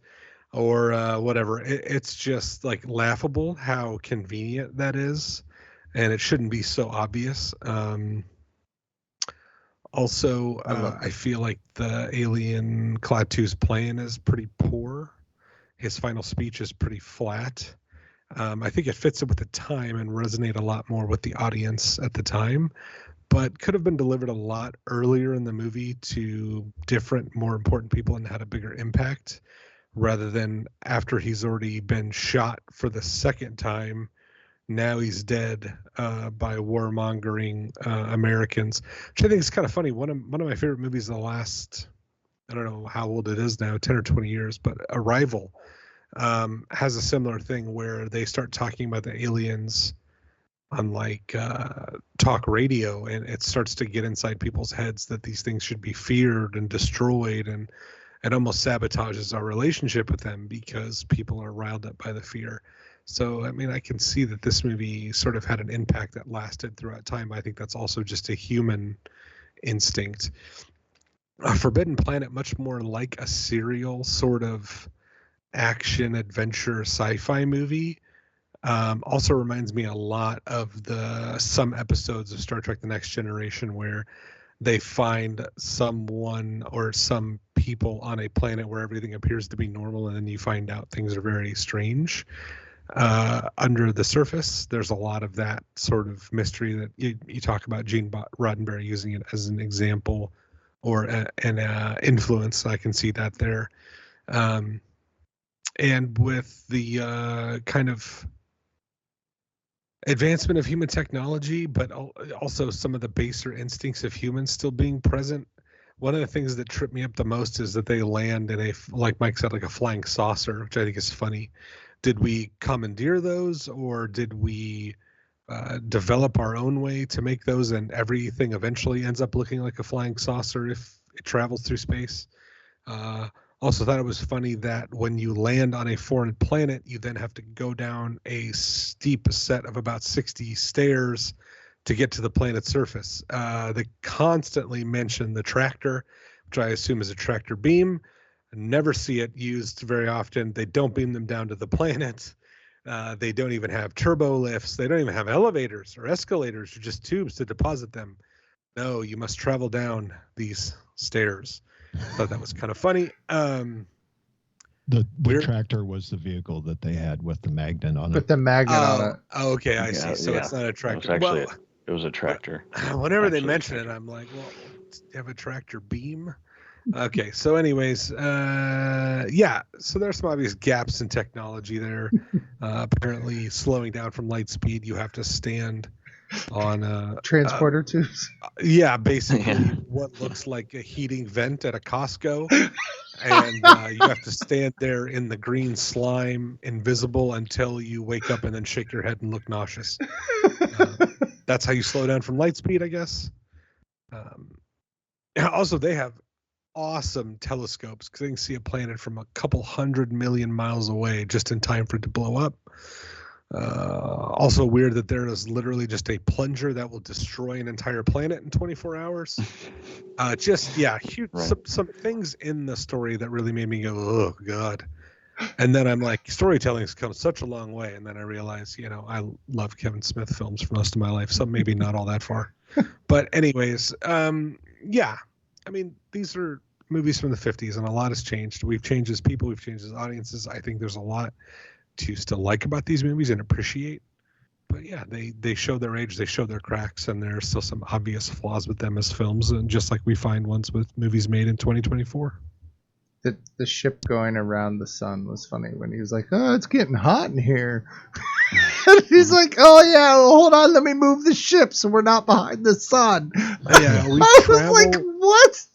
or whatever. It's just like laughable how convenient that is, and it shouldn't be so obvious. Also, I feel like the alien Klaatu's plan is pretty poor. His final speech is pretty flat. I think it fits it with the time and resonate a lot more with the audience at the time, but could have been delivered a lot earlier in the movie to different, more important people and had a bigger impact, rather than after he's already been shot for the second time. Now he's dead by warmongering Americans, which I think is kind of funny. One of my favorite movies of the last, I don't know how old it is now, 10 or 20 years, but Arrival has a similar thing where they start talking about the aliens on like talk radio, and it starts to get inside people's heads that these things should be feared and destroyed, and it almost sabotages our relationship with them because people are riled up by the fear. So, I mean, I can see that this movie sort of had an impact that lasted throughout time. I think that's also just a human instinct. Forbidden Planet, much more like a serial sort of action, adventure, sci-fi movie. Also reminds me a lot of some episodes of Star Trek The Next Generation where they find someone or some people on a planet where everything appears to be normal, and then you find out things are very strange. Under the surface, there's a lot of that sort of mystery that you talk about. Gene Roddenberry using it as an example or an influence. I can see that there. And with the kind of advancement of human technology, but also some of the baser instincts of humans still being present. One of the things that tripped me up the most is that they land in like Mike said, like a flying saucer, which I think is funny. Did we commandeer those, or did we develop our own way to make those, and everything eventually ends up looking like a flying saucer if it travels through space? Also thought it was funny that when you land on a foreign planet, you then have to go down a steep set of about 60 stairs to get to the planet's surface. They constantly mention the tractor, which I assume is a tractor beam. I never see it used very often. They don't beam them down to the planet. They don't even have turbo lifts. They don't even have elevators or escalators or just tubes to deposit them. No, you must travel down these stairs. Thought that was kind of funny. The tractor was the vehicle that they had with the magnet on it. With the magnet on it. Oh, okay, I see. So it's not a tractor. It was a tractor. Whenever they mention it, I'm like, well, you have a tractor beam? Okay, so anyways, yeah, so there's some obvious gaps in technology there. Apparently, slowing down from light speed, you have to stand on transporter tubes. Yeah, basically what looks like a heating vent at a Costco, and you have to stand there in the green slime, invisible, until you wake up and then shake your head and look nauseous. That's how you slow down from light speed, I guess. Also, they have awesome telescopes because they can see a planet from a couple 100 million miles away just in time for it to blow up. Also weird that there is literally just a plunger that will destroy an entire planet in 24 hours. Huge. Right. Some things in the story that really made me go, oh God. And then I'm like, storytelling has come such a long way. And then I realize, I love Kevin Smith films for most of my life, so maybe not all that far. But anyways, I mean, these are movies from the 50s, and a lot has changed. We've changed as people, we've changed as audiences. I think there's a lot to still like about these movies and appreciate. But yeah, they show their age, they show their cracks, and there are still some obvious flaws with them as films, and just like we find ones with movies made in 2024. The ship going around the sun was funny when he was like, oh, it's getting hot in here. And he's like, oh yeah, well, hold on, let me move the ship so we're not behind the sun. Yeah, I was like, what?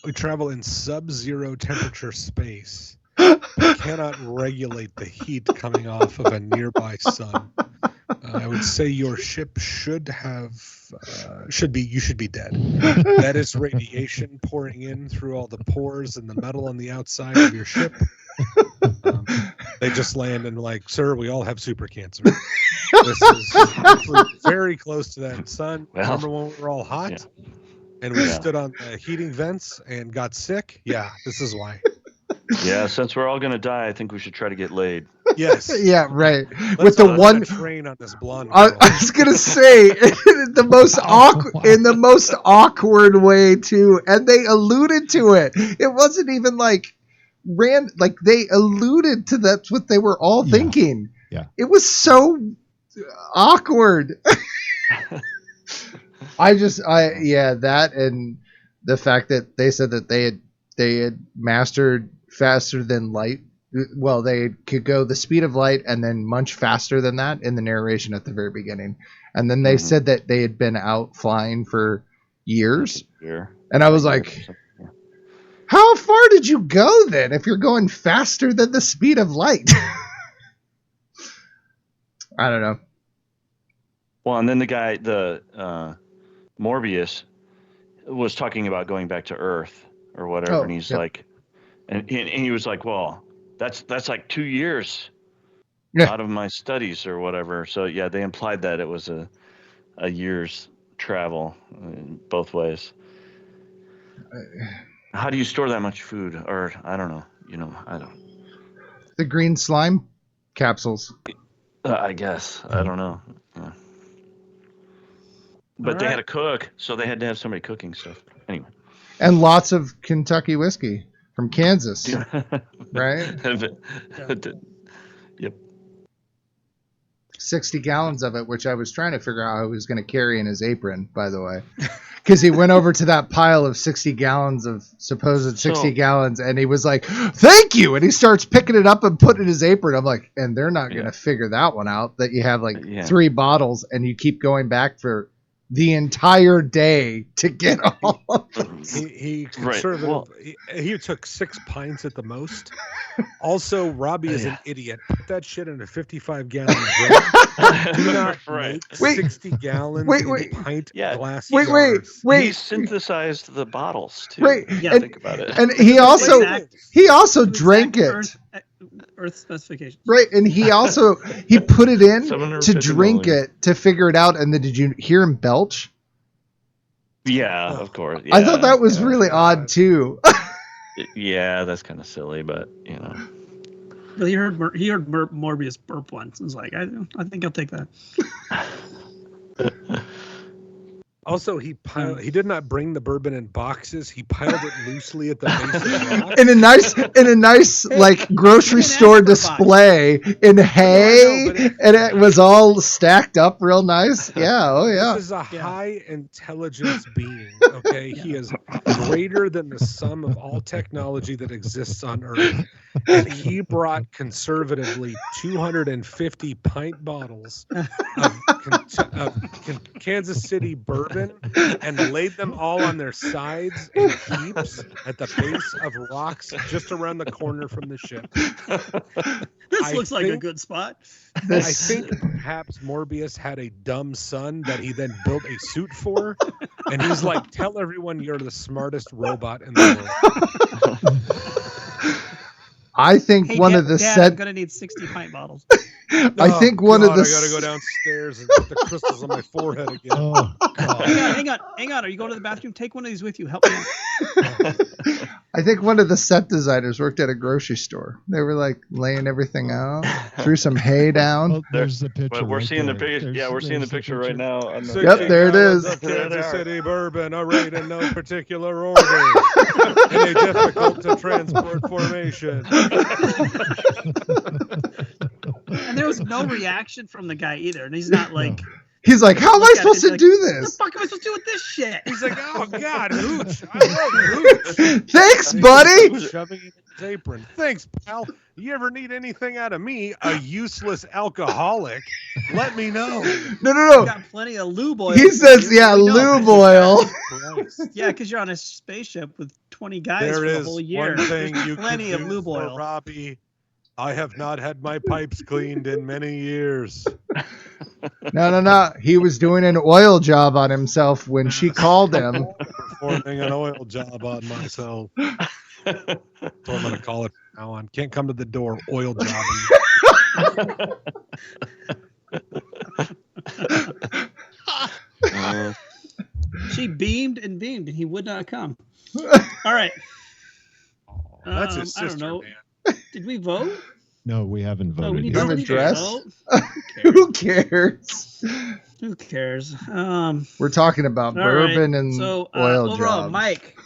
We travel in sub-zero temperature space, but cannot regulate the heat coming off of a nearby sun. I would say your ship should be dead. That is radiation pouring in through all the pores and the metal on the outside of your ship. They just land and like, sir, we all have super cancer. This is very close to that sun. Remember when we were all hot? Yeah. And we stood on the heating vents and got sick? Yeah, this is why. Yeah, since we're all going to die, I think we should try to get laid. Yes. Yeah, right. With the one train on this blonde girl. I was going to say the most awkward way too, and they alluded to it. It wasn't even like they alluded to that's what they were all thinking. Yeah. It was so awkward. That and the fact that they said that they had mastered faster than light. Well, they could go the speed of light and then much faster than that in the narration at the very beginning. And then they said that they had been out flying for years. And I was like, how far did you go then if you're going faster than the speed of light? I don't know. Well, and then the guy, Morbius, was talking about going back to Earth or whatever, and he's like, and he was like, well, that's like 2 years out of my studies or whatever. So yeah, they implied that it was a year's travel both ways. How do you store that much food? Or I don't know. I don't. The green slime capsules. I guess. I don't know. Yeah. But they had to cook, so they had to have somebody cooking stuff. Anyway. And lots of Kentucky whiskey from Kansas. Right? Yep. 60 gallons of it, which I was trying to figure out how he was going to carry in his apron, by the way. Because he went over to that pile of 60 gallons of supposed 60 gallons, and he was like, thank you! And he starts picking it up and putting it in his apron. I'm like, and they're not going to figure that one out, that you have like 3 bottles, and you keep going back for the entire day to get all of those. He conservative. Well, he took 6 pints at the most. Also, Robbie is an idiot. Put that shit in a 55-gallon drum. Do not make 60 gallons in pint glass jars. Wait. He synthesized the bottles too. Think about it. And he also drank it. Earth specifications. Right, and he put it in to drink it to figure it out. And then did you hear him belch? Yeah, of course. Yeah, I thought that was really odd too. Yeah, that's kind of silly, but Well, he heard Morbius burp once. And was like, I think I'll take that. Also, he did not bring the bourbon in boxes. He piled it loosely at the base of the rock. in a nice like grocery store display in hay, and it was all stacked up real nice. Yeah, oh yeah. This is a high intelligence being. Okay, he is greater than the sum of all technology that exists on Earth, and he brought conservatively 250 pint bottles of Kansas City bourbon and laid them all on their sides in heaps at the base of rocks just around the corner from the ship. This looks like a good spot. I think perhaps Morbius had a dumb son that he then built a suit for, and he's like, tell everyone you're the smartest robot in the world. I think one of the I'm gonna need 60 pint bottles. I think one of the. I gotta go downstairs and put the crystals on my forehead again. Oh, God. Hang on. Are you going to the bathroom? Take one of these with you. Help me out. I think one of the set designers worked at a grocery store. They were like laying everything out, threw some hay down. Oh, there's the picture. We're right seeing there. the picture. Yeah, we're seeing the picture right now. On the, Yep, there it is. Kansas City bourbon, arrayed in no particular order, in a difficult to transport formation. And there was no reaction from the guy either. And he's not like. He's like, how am I supposed to do this? What the fuck am I supposed to do with this shit? He's like, oh God, hooch! I love hooch. Thanks, buddy. Shoving it in his apron. Thanks, pal. You ever need anything out of me, a useless alcoholic? Let me know. No. Got plenty of lube oil. He says, yeah, lube oil. Yeah, because you're on a spaceship with 20 guys there for is the whole year. one thing you plenty could of lube oil. Robbie. I have not had my pipes cleaned in many years. No. He was doing an oil job on himself when she called him. Performing an oil job on myself. That's what I'm going to call it from now on. Can't come to the door, oil job. She beamed and beamed, and he would not come. All right. That's his sister, I don't know. man. Did we vote? No, we haven't voted. We need You have somebody a to dress? vote. Who cares? Who cares? We're talking about bourbon and oil overall, jobs. Mike,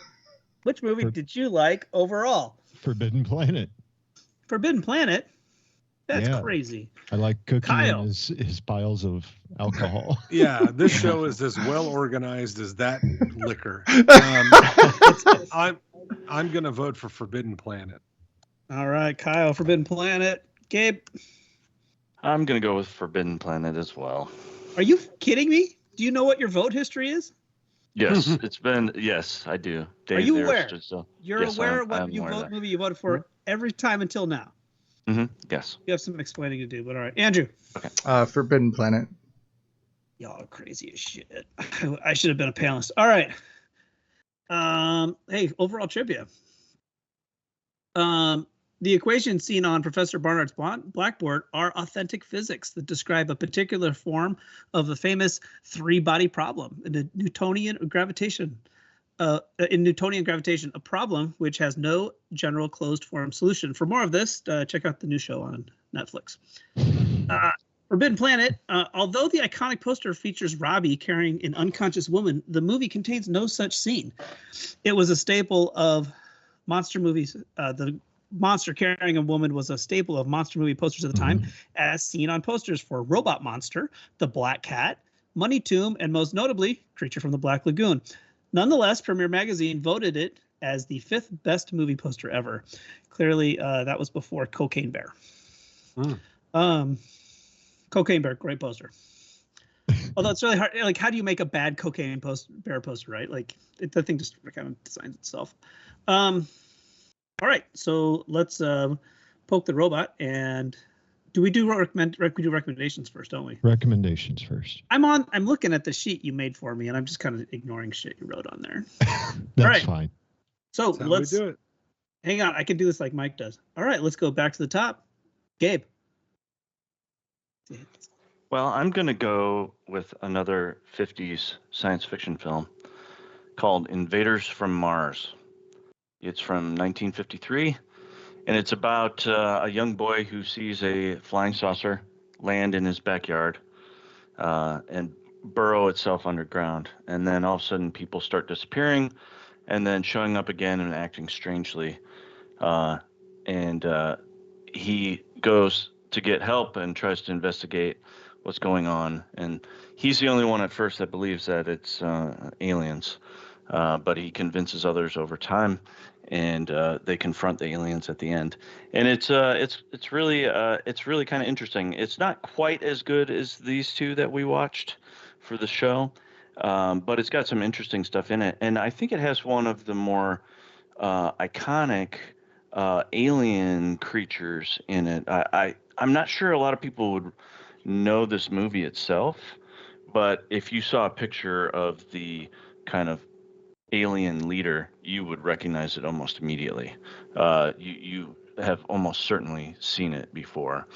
which movie did you like overall? Forbidden Planet. Forbidden Planet? That's crazy. I like cooking Kyle. his piles of alcohol. Yeah, this show is as well organized as that liquor. I'm going to vote for Forbidden Planet. All right, Kyle, Forbidden Planet. Gabe? I'm going to go with Forbidden Planet as well. Are you kidding me? Do you know what your vote history is? Yes, yes, I do. Are you aware? You're Yes, aware of what aware movie you voted for every time until now? Mm-hmm. Yes. You have some explaining to do, but all right. Andrew? Okay. Forbidden Planet. Y'all are crazy as shit. I should have been a panelist. All right. Hey, overall trivia. The equations seen on Professor Barnard's blackboard are authentic physics that describe a particular form of the famous three-body problem in Newtonian gravitation. A problem which has no general closed form solution. For more of this, check out the new show on Netflix. Forbidden Planet. Although the iconic poster features Robbie carrying an unconscious woman, the movie contains no such scene. It was a staple of monster movies. The monster carrying a woman was a staple of monster movie posters at the time, as seen on posters for Robot Monster, The Black Cat, Money Tomb, and most notably, Creature from the Black Lagoon. Nonetheless, Premiere Magazine voted it as the 5th best movie poster ever. Clearly, that was before Cocaine Bear. Cocaine Bear, great poster. Although it's really hard. Like, how do you make a bad Cocaine Bear poster, right? Like, the thing just kind of designs itself. All right, so let's poke the robot. And do we do recommendations first, don't we? Recommendations first. I'm looking at the sheet you made for me, and I'm just kind of ignoring shit you wrote on there. That's fine. So let's do it. Hang on. I can do this like Mike does. All right, let's go back to the top. Gabe. Well, I'm going to go with another 50s science fiction film called Invaders from Mars. It's from 1953, and it's about a young boy who sees a flying saucer land in his backyard. And burrow itself underground, and then all of a sudden people start disappearing, and then showing up again and acting strangely. And he goes to get help and tries to investigate what's going on. And he's the only one at first that believes that it's aliens, but he convinces others over time, and they confront the aliens at the end. And it's really kind of interesting. It's not quite as good as these two that we watched for the show, but it's got some interesting stuff in it, and I think it has one of the more iconic alien creatures in it. I'm not sure a lot of people would know this movie itself, but if you saw a picture of the kind of alien leader, you would recognize it almost immediately. You have almost certainly seen it before.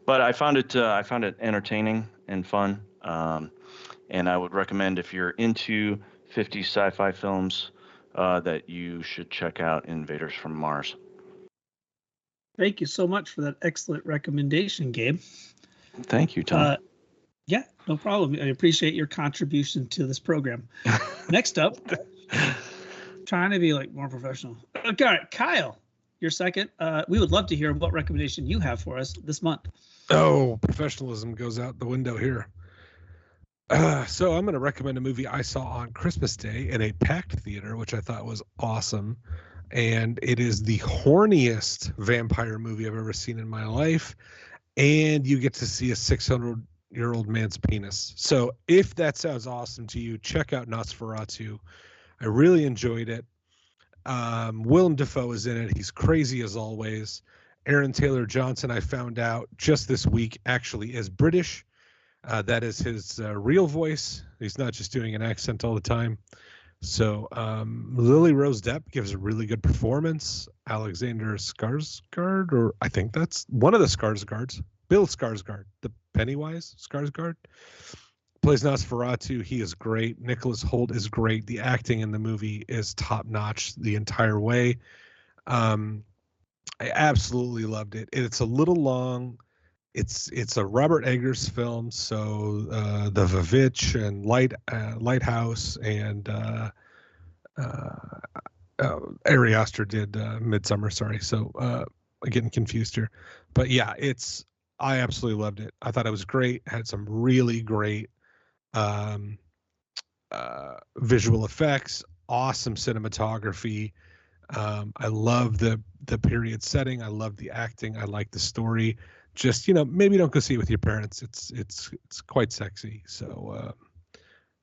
But I found it entertaining and fun, and I would recommend, if you're into 50s sci-fi films, that you should check out Invaders from Mars. Thank you so much for that excellent recommendation, Gabe. Thank you, Tom. Yeah, no problem. I appreciate your contribution to this program. Next up, trying to be like more professional. Okay, all right, Kyle, you're second. We would love to hear what recommendation you have for us this month. Oh, professionalism goes out the window here. So I'm going to recommend a movie I saw on Christmas Day in a packed theater, which I thought was awesome. And it is the horniest vampire movie I've ever seen in my life. And you get to see a 600-year-old man's penis. So if that sounds awesome to you, check out Nosferatu. I really enjoyed it. Willem Dafoe is in it. He's crazy as always. Aaron Taylor Johnson, I found out just this week, actually is British. That is his real voice. He's not just doing an accent all the time. So Lily Rose Depp gives a really good performance. Alexander Skarsgård, or I think that's one of the Skarsgårds. Bill Skarsgård, the Pennywise Skarsgård, plays Nosferatu. He is great. Nicholas Hoult is great. The acting in the movie is top notch the entire way. I absolutely loved it. It's a little long. It's a Robert Eggers film, so the Vavitch and Lighthouse and Ari Aster did Midsummer. Sorry, so I'm getting confused here, but yeah, I absolutely loved it. I thought it was great. Had some really great visual effects, awesome cinematography. I love the period setting. I love the acting. I like the story. Just, maybe don't go see it with your parents. It's quite sexy. So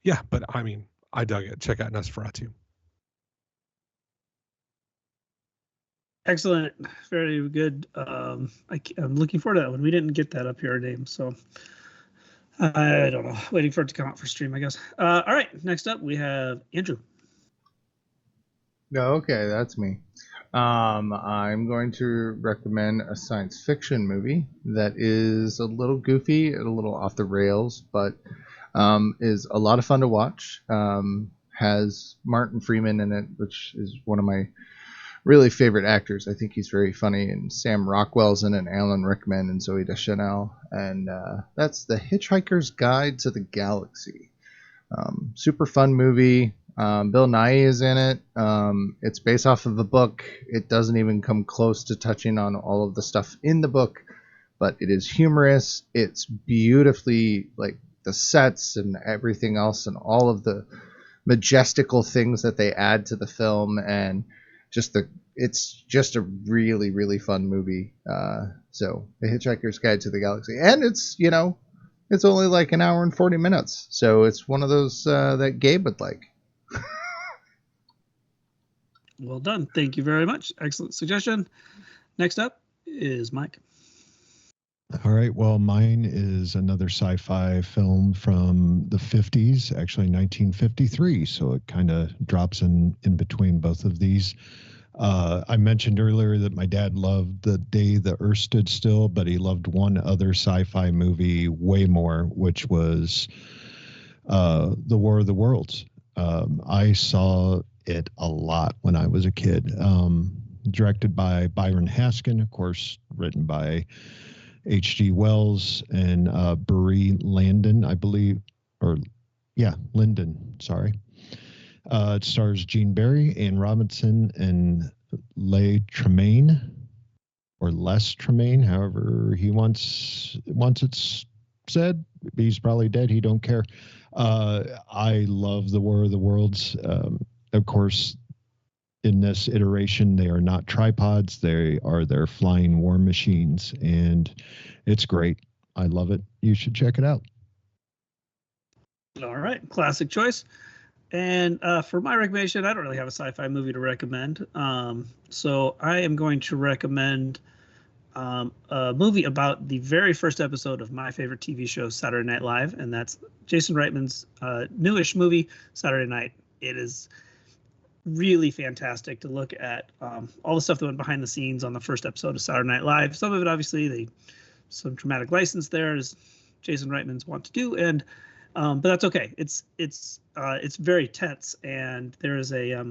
yeah, but I mean, I dug it. Check out Nosferatu. Excellent, very good. I'm looking forward to that one. We didn't get that up here, our name, so I don't know. Waiting for it to come out for stream, I guess. All right, next up we have Andrew. Okay, that's me. I'm going to recommend a science fiction movie that is a little goofy and a little off the rails, but is a lot of fun to watch. Has Martin Freeman in it, which is one of my really favorite actors. I think he's very funny, and Sam Rockwell's in it, Alan Rickman, and Zooey Deschanel, and that's The Hitchhiker's Guide to the Galaxy. Super fun movie. Bill Nighy is in it. It's based off of a book. It doesn't even come close to touching on all of the stuff in the book, but it is humorous. It's beautifully, like, the sets and everything else and all of the majestical things that they add to the film, and it's just a really, really fun movie. So The Hitchhiker's Guide to the Galaxy. And it's only like an hour and 40 minutes. So it's one of those that Gabe would like. Well done. Thank you very much. Excellent suggestion. Next up is Mike. All right. Well, mine is another sci-fi film from the 50s, actually 1953. So it kind of drops in between both of these. I mentioned earlier that my dad loved The Day the Earth Stood Still, but he loved one other sci-fi movie way more, which was The War of the Worlds. I saw it a lot when I was a kid. Directed by Byron Haskin, of course, written by H.G. Wells and Barry Landon, I believe, or Yeah, Lyndon. Sorry. It stars Gene Barry, Ann Robinson, and Leigh Tremaine, or Les Tremaine, however he wants it's said. He's probably dead. He don't care. I love the War of the Worlds. Of course, in this iteration, they are not tripods. They are their flying war machines, and it's great. I love it. You should check it out. All right, classic choice. And for my recommendation, I don't really have a sci-fi movie to recommend. So I am going to recommend a movie about the very first episode of my favorite TV show, Saturday Night Live, and that's Jason Reitman's newish movie, Saturday Night. It is really fantastic to look at all the stuff that went behind the scenes on the first episode of Saturday Night Live. Some of it, obviously, some dramatic license there, as Jason Reitman's want to do, and but that's okay. It's very tense, and there is a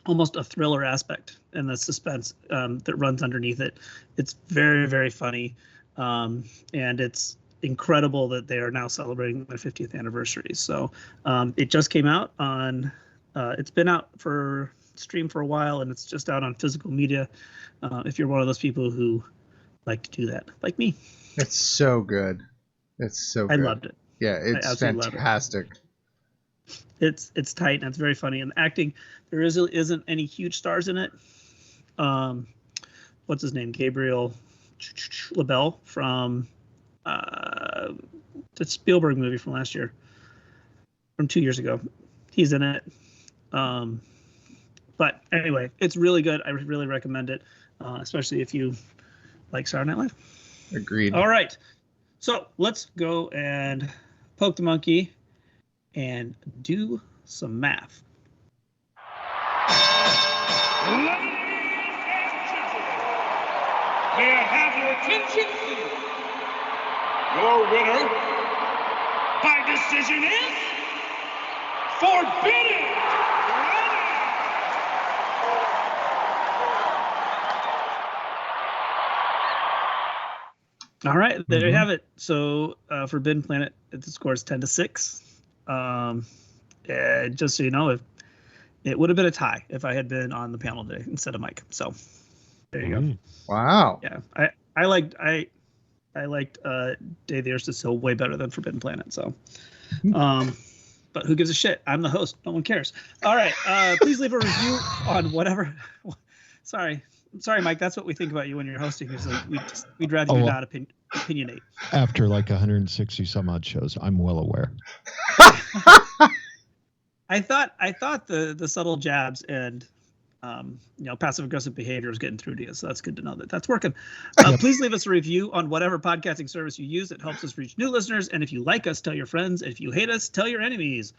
almost a thriller aspect and the suspense that runs underneath it. It's very, very funny, and it's incredible that they are now celebrating their 50th anniversary. So it just came out on. It's been out for stream for a while, and it's just out on physical media. If you're one of those people who like to do that, like me. It's so good. It's so good. I loved it. Yeah, it's fantastic. It's tight and it's very funny. And the acting, there isn't any huge stars in it. What's his name? Gabriel LaBelle from the Spielberg movie from last year, from 2 years ago. He's in it. But anyway, it's really good. I really recommend it, especially if you like Saturday Night Live. Agreed. All right. So let's go and poke the monkey and do some math. Ladies and gentlemen, may I have your attention, please? Your winner by decision is Forbidden Planet. All right, there you have it. So Forbidden Planet, the score is 10-6. Just so you know, if it would have been a tie if I had been on the panel today instead of Mike. So there you go. Wow. Yeah, I liked Day the Earth is Still way better than Forbidden Planet. So, but who gives a shit? I'm the host. No one cares. All right. Please leave a review on whatever. Sorry, Mike. That's what we think about you when you're hosting. Is like we'd rather you not opinionate. After like 160 some odd shows, I'm well aware. I thought the subtle jabs and passive aggressive behavior is getting through to you, so that's good to know that's working. Please leave us a review on whatever podcasting service you use. It helps us reach new listeners. And if you like us, tell your friends. And if you hate us, tell your enemies.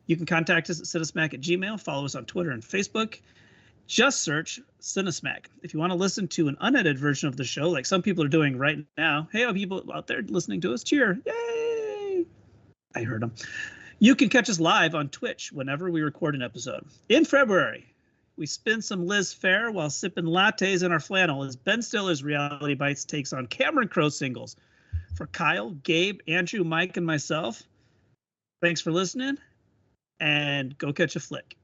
You can contact us at CineSmack@gmail. Follow us on Twitter and Facebook. Just search CineSmack. If you want to listen to an unedited version of the show, like some people are doing right now, hey, people out there listening to us, cheer. Yay! I heard them. You can catch us live on Twitch whenever we record an episode. In February, we spin some Liz Phair while sipping lattes in our flannel as Ben Stiller's Reality Bites takes on Cameron Crowe singles. For Kyle, Gabe, Andrew, Mike, and myself, thanks for listening, and go catch a flick.